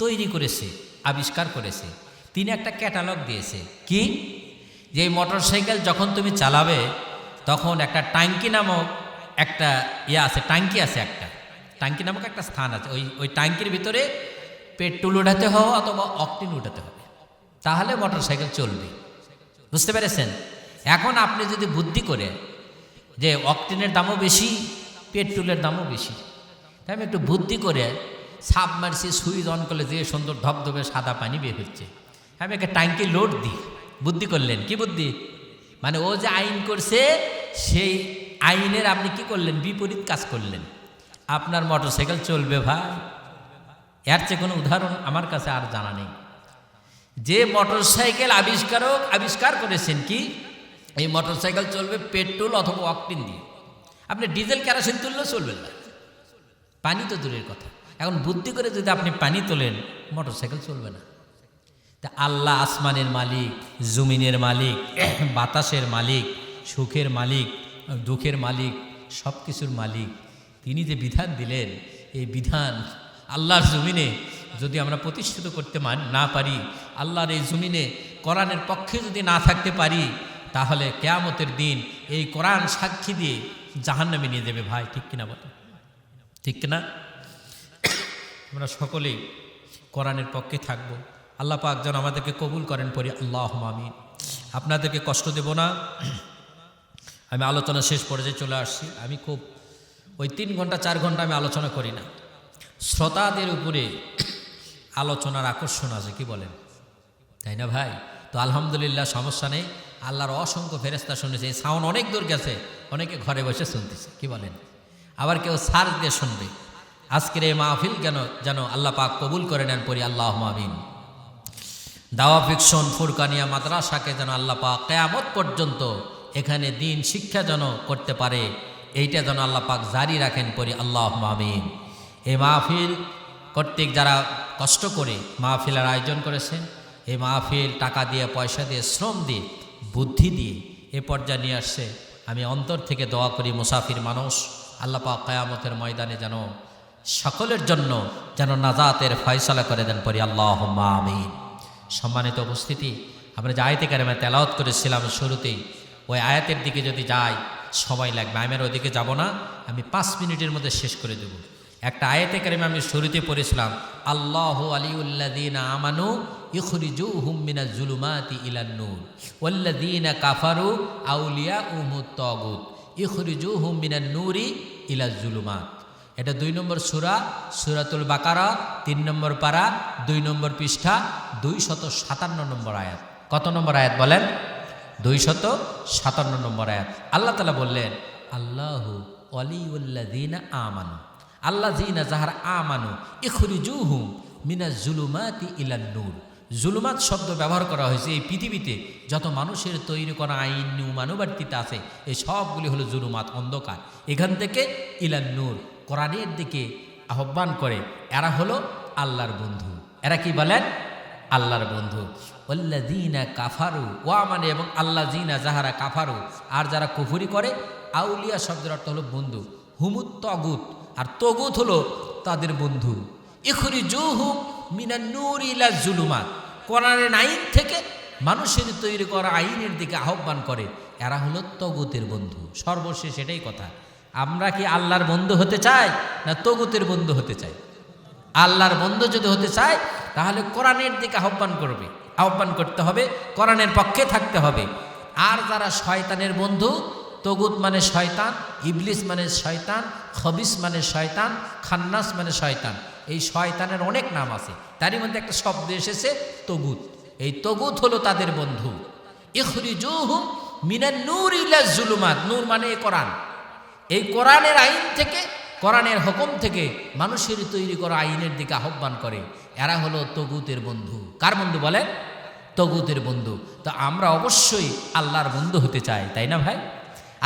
তৈরি করেছে, আবিষ্কার করেছে, তিনি একটা ক্যাটালগ দিয়েছে কি, যে এই মোটর সাইকেল যখন তুমি চালাবে তখন একটা ট্যাঙ্কি নামক একটা আছে, ট্যাঙ্কি আছে, একটা ট্যাঙ্কি নামক একটা স্থান আছে। ওই ট্যাঙ্কির ভিতরে পেট্রোল উঠাতে হবে অথবা অকটেন উঠাতে হবে, তাহলে মোটর সাইকেল চলবে। বুঝতে পেরেছেন? এখন আপনি যদি বুদ্ধি করে যে অকটেনের দামও বেশি, পেট্রোলের দামও বেশি, তাই আমি একটু বুদ্ধি করে সাবমার্সি সুইচ অন করলে যে সুন্দর ধবধবে সাদা পানি বের হচ্ছে, আমি একটা ট্যাঙ্কি লোড দিই। বুদ্ধি করলেন, কি বুদ্ধি? মানে ও যে আইন করছে সেই আইনের আপনি কি করলেন? বিপরীত কাজ করলেন। আপনার মোটর সাইকেল চলবে ভাই? এর চেয়ে কোনো উদাহরণ আমার কাছে আর জানা নেই। যে মোটর সাইকেল আবিষ্কার করেছেন কি, এই মোটর সাইকেল চলবে পেট্রোল অথবা অকটেন দিয়ে। আপনি ডিজেল কেরোসিন তুললেও চলবে না, পানি তো দূরের কথা। এখন বুদ্ধি করে যদি আপনি পানি তোলেন, মোটর সাইকেল চলবে না। তা আল্লাহ আসমানের মালিক, জমিনের মালিক, বাতাসের মালিক, সুখের মালিক, দুঃখের মালিক, সব কিছুর মালিক, তিনি যে বিধান দিলেন, এই বিধান আল্লাহর জমিনে যদি আমরা প্রতিষ্ঠিত করতে না পারি, আল্লাহর এই জমিনে কোরআনের পক্ষে যদি না থাকতে পারি, তাহলে কিয়ামতের দিন এই কোরআন সাক্ষী দিয়ে জাহান্নামে নিয়ে যাবে ভাই, ঠিক কিনা বলে? ঠিক কিনা? আমরা সকলেই কোরআনের পক্ষে থাকবো। আল্লাহ পাক যেন আমাদেরকে কবুল করেন, পড়ি আল্লাহুম্মা আমিন। আপনাদেরকে কষ্ট দেব না, আমি আলোচনা শেষ পর্যায়ে চলে আসছি। আমি খুব ওই 3 ঘন্টা 4 ঘন্টা আমি আলোচনা করি না। শ্রোতাদের উপরে আলোচনার আকর্ষণ আছে, কি বলেন? তাই না ভাই? তো আলহামদুলিল্লাহ, সমস্যা নেই। আল্লাহর অসংখ্য ফেরেশতা শুনেছে, এই সাউন্ড অনেক দূর গেছে, অনেকে ঘরে বসে শুনতেছে, কি বলেন? আবার কেউ সার্চ দিয়ে শুনবে। আজকের এই মাহফিল যেন আল্লাহ পাক কবুল করে নেন, পড়ি আল্লাহুম্মা আমিন। দাওয়া ফিকশন ফুরকানিয়া মাদ্রাসাকে যেন আল্লাহ পাক কিয়ামত পর্যন্ত এখানে দিন শিক্ষা যেন করতে পারে, এইটা যেন আল্লাহ পাক জারি রাখেন, পড়ি আল্লাহুম্মা আমিন। এই মাহফিল কর্তৃক যারা কষ্ট করে মাহফিলের আয়োজন করেছেন, এই মাহফিল টাকা দিয়ে, পয়সা দিয়ে, শ্রম দিয়ে, বুদ্ধি দিয়ে এ পর্যায়ে নিয়ে আসছে। আমি অন্তর থেকে দোয়া করি মুসাফির মানুষ আল্লাহ পাক কিয়ামতের ময়দানে যেন সকলের জন্য যেন নাজাতের ফয়সালা করে দেন, পড়ি আল্লাহুম্মা আমিন। সম্মানিত উপস্থিতি, আমরা যে আয়াতে কারিমা তেলাওয়াত করেছিলাম শুরুতেই, ওই আয়াতের দিকে যদি যাই সময় লাগবে, আমি আর ওইদিকে যাব না, আমি 5 মিনিটের মধ্যে শেষ করে দেব। একটা আয়াতে কারিমা আমি শুরুতে পড়েছিলাম, আল্লাহু আলিউল্লাযীনা আমানু ইখরিজুহুম মিনাজ জুলুমাতি ইলান নূর ওয়াল্লাযীনা কাফারু আউলিয়াউহুমুত তাগুত ইখরিজুহুম মিনান নূরি ইলাজ জুলুমাত। এটা 2 নম্বর সূরা, সূরাতুল বাকারা, 3 নম্বর পারা, 2 নম্বর পৃষ্ঠা, 257 নম্বর আয়াত। কত নম্বর আয়াত বলেন? 257 নম্বর আয়াত। আল্লাহ তাআলা বললেন, আল্লাহু ওয়ালিউল্লাযীনা আমানু, আল্লাযীনা যাহারা আমানু ইখরিজুহুম মিনাজ জুলুমাতি ইলান নূর। জুলুমাত শব্দ ব্যবহার করা হয়েছে এই পৃথিবীতে যত মানুষের তৈরি করা আইন নিয়মানুবর্তিতা আছে, এই সবগুলি হলো জুলুমাত, অন্ধকার। এখান থেকে ইলান নূর, কোরআনের দিকে আহ্বান করে। এরা হলো আল্লাহর বন্ধু। এরা কি বলেন? আল্লাহর বন্ধু। ওয়াল্লাযীনা কাফারু, ওয়া মানে এবং আল্লাযীনা যাহারা কাফারু, আর যারা কুফরি করে, আউলিয়া শব্দের অর্থ হলো বন্ধু, হুমুত তাগুত, আর তগুত হলো তাদের বন্ধু। ইখরিজুহুম মিনান নূরি ইলাজ জুলুমাত, কোরআনের আইন থেকে মানুষের তৈরি করা আইনের দিকে আহ্বান করে। এরা হলো তগুতের বন্ধু। সর্বশেষ এটাই কথা, আমরা কি আল্লাহর বন্ধু হতে চাই না তগুতের বন্ধু হতে চাই? আল্লাহর বন্ধু যদি হতে চাই তাহলে কোরআনের দিকে আহ্বান করতে হবে, কোরআনের পক্ষে থাকতে হবে। আর যারা শয়তানের বন্ধু, তগুত মানে শয়তান, ইবলিস মানে শয়তান, খবিস মানে শয়তান, খান্নাস মানে শয়তান। এই শয়তানের অনেক নাম আছে, তারই মধ্যে একটা শব্দ এসেছে তগুত। এই তগুত হলো তাদের বন্ধু। ইখরিজুহুম মিনান নূর ইলাজ জুলুমাত, নূর মানে কোরআন। এই কোরআনের আইন থেকে, কোরআনের হুকুম থেকে মানুষের তৈরি করা আইনের দিকে আহ্বান করে। এরা হলো তগুতের বন্ধু। কার বন্ধু বলেন? তগুতের বন্ধু। তো আমরা অবশ্যই আল্লাহর বন্ধু হতে চাই, তাই না ভাই?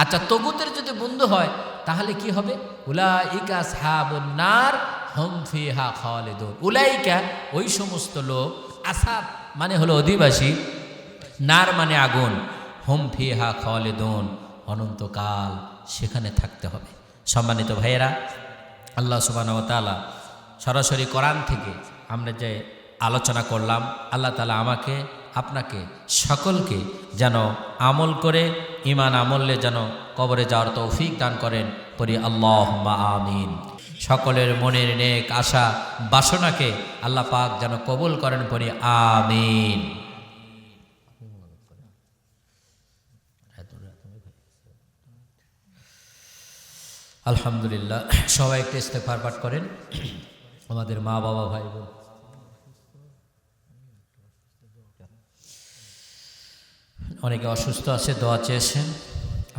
আচ্ছা, তগুতের যদি বন্ধু হয় তাহলে কি হবে? উলাইকা আসহাবুন নার হুম ফিহা খালিদুন। উলাইকা ওই সমস্ত লোক, আসহাব মানে হলো অধিবাসী, নার মানে আগুন, হুম ফিহা খালিদুন অনন্তকাল সেখানে থাকতে হবে। সম্মানিত ভাইয়েরা, আল্লাহ সুবহানাহু ওয়া তাআলা সরাসরি কোরআন থেকে আমরা যে আলোচনা করলাম, আল্লাহ তাআলা আমাকে, আপনাকে, সকলকে যেন আমল করে, ঈমান আমলে যেন কবরে যাওয়ার তৌফিক দান করেন, পড়ি আল্লাহুম্মা আমিন। সকলের মনের নেক আশা বাসনাকে আল্লাহ পাক যেন কবুল করেন, পড়ি আমিন। আলহামদুলিল্লাহ, সবাই একটু ইস্তেগফার পাঠ করেন। আমাদের মা বাবা ভাই বোন অনেকে অসুস্থ আছে, দোয়া চেয়েছেন,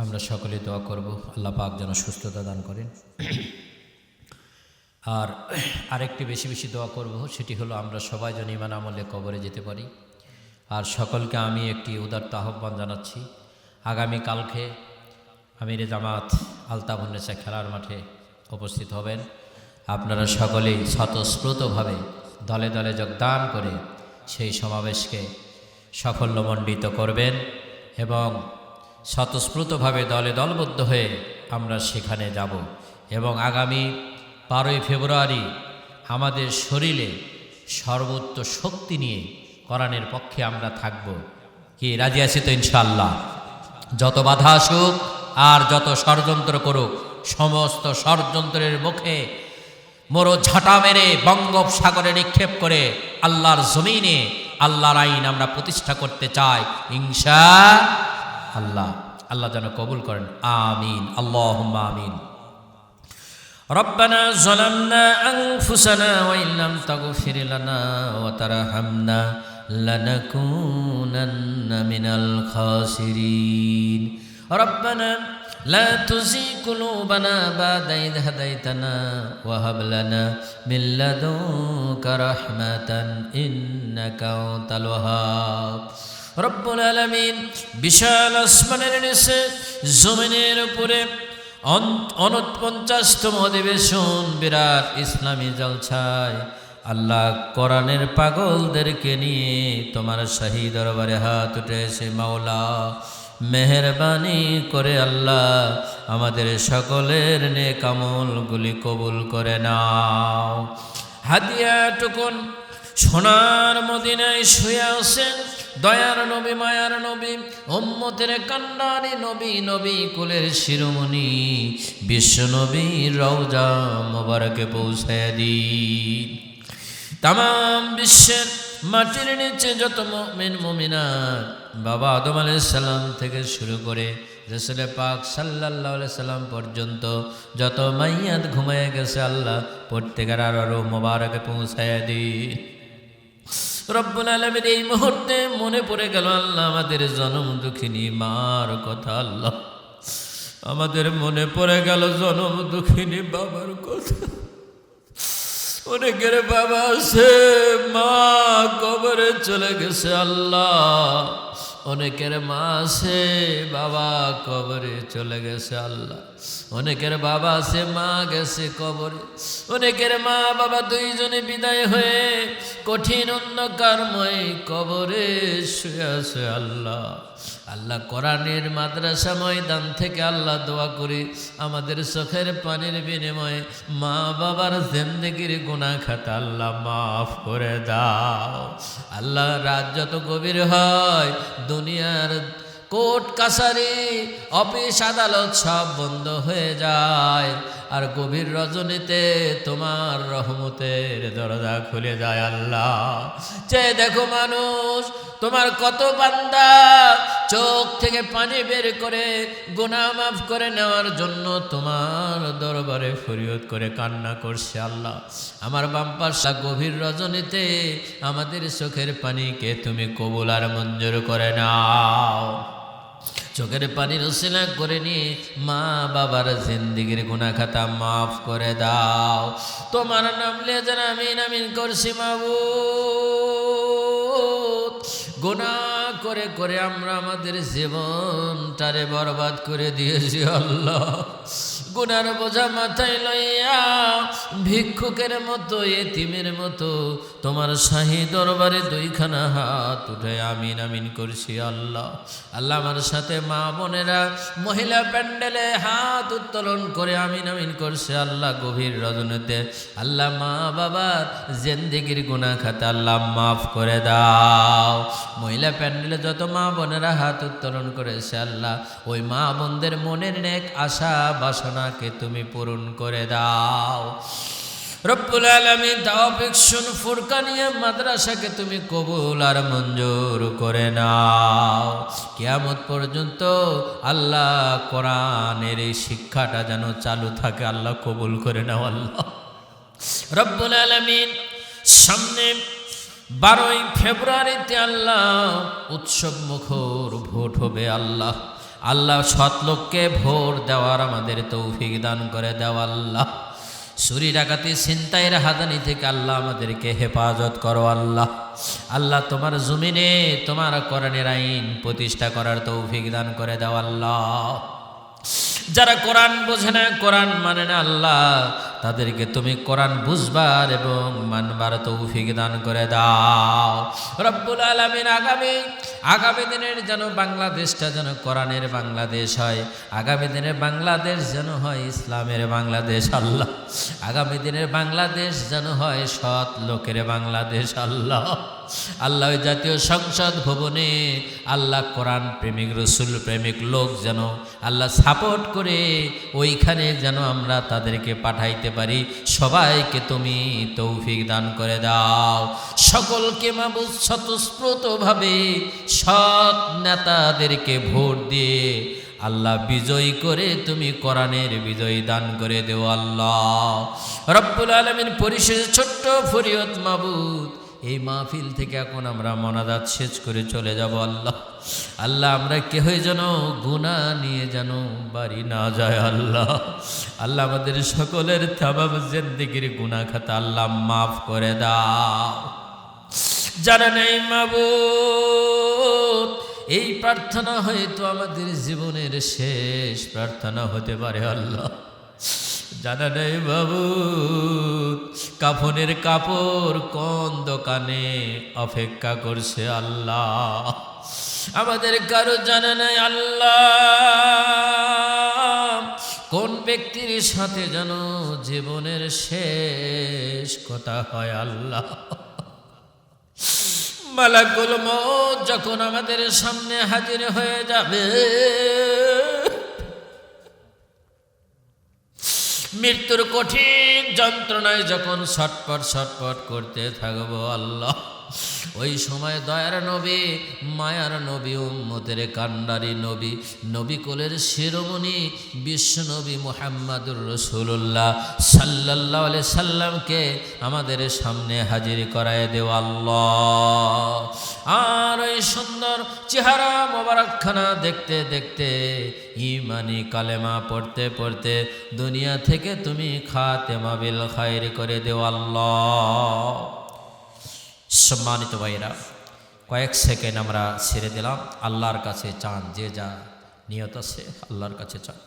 আমরা সকলে দোয়া করব আল্লাহ পাক যেন সুস্থতা দান করেন। আর আরেকটি বেশি বেশি দোয়া করব, সেটি হলো আমরা সবাই যেন ঈমান আমলে কবরে যেতে পারি। আর সকলকে আমি একটি উদাত্ত আহ্বান জানাচ্ছি, আগামীকালকে আমিরে জামাত আলতাফুন্নেসা খেলার মাঠে উপস্থিত হবেন। আপনারা সকলেই স্বতঃস্ফূর্তভাবে দলে দলে যোগদান করে সেই সমাবেশকে সাফল্যমণ্ডিত করবেন এবং স্বতঃস্ফূর্তভাবে দলে দলবদ্ধ হয়ে আমরা সেখানে যাব। এবং আগামী 12ই ফেব্রুয়ারি আমাদের শরীরে সর্বোচ্চ শক্তি নিয়ে কোরআনের পক্ষে আমরা থাকব। কি রাজি আছি তো ইনশাআল্লাহ? যত বাধা আসুক আর যত ষড়যন্ত্র করুক, সমস্ত ষড়যন্ত্রের মুখে মরো ঝাঁটা মেরে বঙ্গোপসাগরে নিক্ষেপ করে আল্লাহর জমিনে আল্লাহর আইন আমরা প্রতিষ্ঠা করতে চাই ইনশাআল্লাহ। আল্লাহ যেন কবুল করেন, আমিন, আল্লাহুম্মা আমিন। ربنا ظلمنا أنفسنا وإن لم تغفر لنا وترحمنا لنكونن من الخاسرين ربنا لا تزغ قلوبنا بعد إذ هديتنا وهب لنا من لدنك رحمة إنك أنت الوهاب রব্বুল আলামিন বিশাল আসমানের নিচে জমিনের উপরে 49তম অধিবেশন বিরাট ইসলামী জলসায় আল্লাহ কোরআনের পাগলদেরকে নিয়ে তোমার শাহী দরবারে হাত উঠেছে মাওলা, মেহেরবানি করে আল্লাহ আমাদের সকলের নেক আমলগুলি কবুল করে নাও। হাদিয়া টুকুন সোনার মদিনায় শুয়ে আছেন দয়ার নবী, মায়ার নবী, উম্মতের কান্ডারি নবী, নবী কুলের শিরোমণি বিশ্ব নবী রওজা মোবারকে পৌঁছায় দিন। তাম বিশ্বের মাটির নিচে যত মুমিন মুমিনাত বাবা আদম আলাইহিস সালাম থেকে শুরু করে রাসূল পাক সাল্লাল্লাহু আলাইহি সাল্লাম পর্যন্ত যত মাইয়াত ঘুমায় গেছে আল্লাহ প্রত্যেকের আরো মোবারকে পৌঁছায় দিন। রব্বুল আলামিন এই মুহূর্তে মনে পড়ে গেল আল্লাহ আমাদের জনম দুঃখিনী মার কথা। আল্লাহ আমাদের মনে পড়ে গেল জনম দুঃখিনী বাবার কথা। অনেকের বাবা আছে মা কবরে চলে গেছে আল্লাহ, অনেকের মা আছে বাবা কবরে চলে গেছে আল্লাহ, অনেকের বাবা আছে মা গেছে কবরে, অনেকের মা বাবা দুইজনে বিদায় হয়ে কঠিন অন্ধকারময় কবরে শুয়ে আছে আল্লাহ। আল্লাহ কোরআনের মাদ্রাসা ময়দান থেকে আল্লাহ দোয়া করি আমাদের চোখের পানির বিনিময়ে মা বাবার জিন্দেগির গুনাহ খাতা আল্লাহ মাফ করে দাও। আল্লাহ রাত যত গভীর হয় দুনিয়ার কোর্ট কাছারি অফিস আদালত সব বন্ধ হয়ে যায়, আর গভীর রজনীতে তোমার রহমতের দরজা খুলে যায় আল্লাহ। চেয়ে দেখো মানুষ তোমার কত বান্দা চোখ থেকে পানি বের করে গুনাহ মাফ করে নেওয়ার জন্য তোমার দরবারে ফরিয়াদ করে কান্না করছে আল্লাহ। আমার বাম পাশে গভীর রজনীতে আমাদের চোখের পানিকে তুমি কবুল আর মঞ্জুর করে নাও। চোখের পানির উসিলা করে নিয়ে মা বাবার জিন্দেগির গুনাহ খাতা মাফ করে দাও। তোমার নাম লিয়ে যেন আমিন আমিন করছি মাবুদ। গুনাহ করে করে আমরা আমাদের জীবনটারে বরবাদ করে দিয়েছি আল্লাহ। গুনার বোঝা মাথায় লইয়া ভিক্ষুকের মতো এতিমের মতো তোমার শাহী দরবারে দুইখানা হাত উঠে আমিন আমিন করছি আল্লাহ। আল্লাহ আমার সাথে মা বোনেরা মহিলা প্যান্ডেলে হাত উত্তোলন করে আমিন আমিন করছে আল্লাহ। গভীর রজনীতে আল্লাহ মা বাবার জিন্দেগির গুনাহ খাতা আল্লাহ মাফ করে দাও। মহিলা প্যান্ডেলে যত মা বোনেরা হাত উত্তোলন করেছে আল্লাহ ওই মা বোনদের মনের নেক আশা বাসনাকে তুমি পূরণ করে দাও। রব্বুল আলামিন তাওফিক শুন ফুরকানিয়া মাদ্রাসাকে তুমি কবুল আর মঞ্জুর করে নাও। কিয়ামত পর্যন্ত আল্লাহ কোরআনের এই শিক্ষাটা যেন চালু থাকে আল্লাহ কবুল করে নাও আল্লাহ। রব্বুল আলামিন সামনে 12ই ফেব্রুয়ারিতে আল্লাহ উৎসব মুখর ভোট হবে আল্লাহ। আল্লাহ সৎ লোককে ভোট দেওয়ার আমাদের তৌফিক দান করে দেওয়া আল্লাহ। চুরি ডাকাতি ছিনতাইয়ের হাদানি থেকে আল্লাহ আমাদেরকে হেফাজত করো আল্লাহ। আল্লাহ তোমার জমিনে তোমার কোরআনের আইন প্রতিষ্ঠা করার তৌফিক দান করে দাও আল্লাহ। যারা কোরআন বোঝে না কোরআন মানে না আল্লাহ তাদেরকে তুমি কোরআন বুঝবার এবং মানবার তৌফিক দান করে দাও। রব্বুল আলামিন আগামী দিনের যেন বাংলাদেশটা যেন কোরআনের বাংলাদেশ হয়, আগামী দিনের বাংলাদেশ যেন হয় ইসলামের বাংলাদেশ আল্লাহ। আগামী দিনের বাংলাদেশ যেন হয় সৎ লোকের বাংলাদেশ আল্লাহ। আল্লাহ ওই জাতীয় সংসদ ভবনে আল্লাহ কোরআন প্রেমিক রসুল প্রেমিক লোক যেন আল্লাহ সাপোর্ট করে ওইখানে যেন আমরা তাদেরকে পাঠাইতে পারি। সবাইকে তুমি তৌফিক দান করে দাও। সকলকে মাবুদ স্বতঃস্ফূর্তভাবে সৎ নেতাদেরকে ভোট দিয়ে আল্লাহ বিজয়ী করে তুমি কোরআনের বিজয় দান করে দেও আল্লাহ। রব্বুল আলামিন পরিশেষে ছোট্ট ফরিয়াদ মাবুদ এই মাহফিল থেকে এখন আমরা মোনাজাত শেষ করে চলে যাব আল্লাহ। আল্লাহ আমরা কেহই যেন গুনাহ নিয়ে যেন বাড়ি না যায় আল্লাহ। আল্লাহ আমাদের সকলের তামাম জিন্দেগির গুনাহ খাতা আল্লাহ মাফ করে দাও। যারা নেই মাবুদ এই প্রার্থনা হয়তো আমাদের জীবনের শেষ প্রার্থনা হতে পারে আল্লাহ। জানা নেই বাবু কাফনের কাপড় কোন দোকানে অপেক্ষা করছে আল্লাহ, আমাদের কারো জানা নাই আল্লাহ কোন ব্যক্তির সাথে যেন জীবনের শেষ কথা হয় আল্লাহ। মালাকুল মউত যখন আমাদের সামনে হাজির হয়ে যাবে, মৃত্যুর কঠিন যন্ত্রণায় যখন ছটপট ছটপট করতে থাকবো আল্লাহ, ওই সময় দয়ার নবী, মায়ার নবী, উম্মতের কান্ডারি নবী, নবী কোলের শিরোমণি বিশ্ব নবী মুহাম্মাদুর রাসূলুল্লাহ সাল্লাল্লাহু আলাইহি সাল্লামকে আমাদের সামনে হাজির করায় দেও আল্লাহ। আর ওই সুন্দর চেহারা মোবারকখানা দেখতে দেখতে, ঈমানি কালেমা পড়তে পড়তে দুনিয়া থেকে তুমি খাতেমা বিল খায়র করে দেও আল্লাহ। সম্মানিত ভাইরা, কয়েক সেকেন্ড আমরা ছেড়ে দিলাম, আল্লাহর কাছে চান, যে যা নিয়ত আছে আল্লাহর কাছে চান।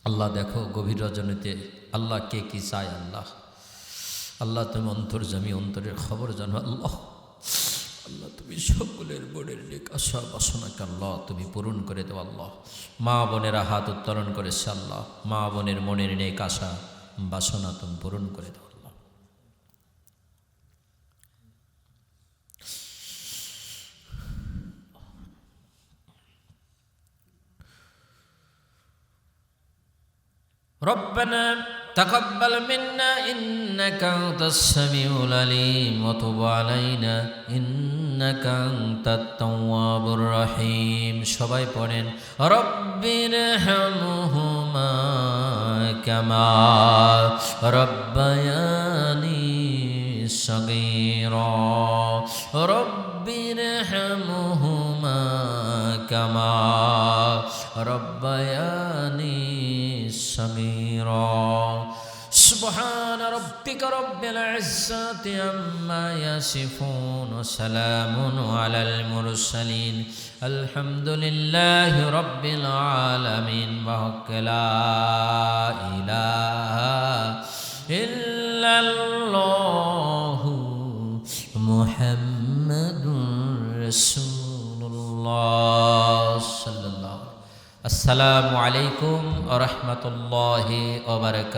আল্লাহ দেখো গভীর রজনীতে আল্লাহ কে কি চায় আল্লাহ। আল্লাহ তুমি অন্তর্যামী, অন্তরের খবর জানো আল্লাহ। আল্লাহ তুমি সকলের বোনের নেক আশা বাসনাকে আল্লাহ তুমি পূরণ করে দেও আল্লাহ। মা বোনেরা হাত উত্তোলন করেছে আল্লাহ, মা বোনের মনের নেক আশা বাসনা তুমি পূরণ করে দেও আল্লাহ। ربنا تقبل منا إنك أنت السميع العليم وتب علينا إنك أنت التواب الرحيم সবাই পড়েন রব্বির হামহুমা কামা রব্বায়ানি সগীরা রব্বির হামহুমা কামা রব্বায়ানি صغيرا سبحان ربك رب العزة عما يصفون وسلام على المرسلين الحمد لله رب العالمين وحق لا إله إلا الله محمد رسول الله صلى الله عليه وسلم। আসসালামু আলাইকুম ওয়া রাহমাতুল্লাহি ওয়া বারাকাতুহু।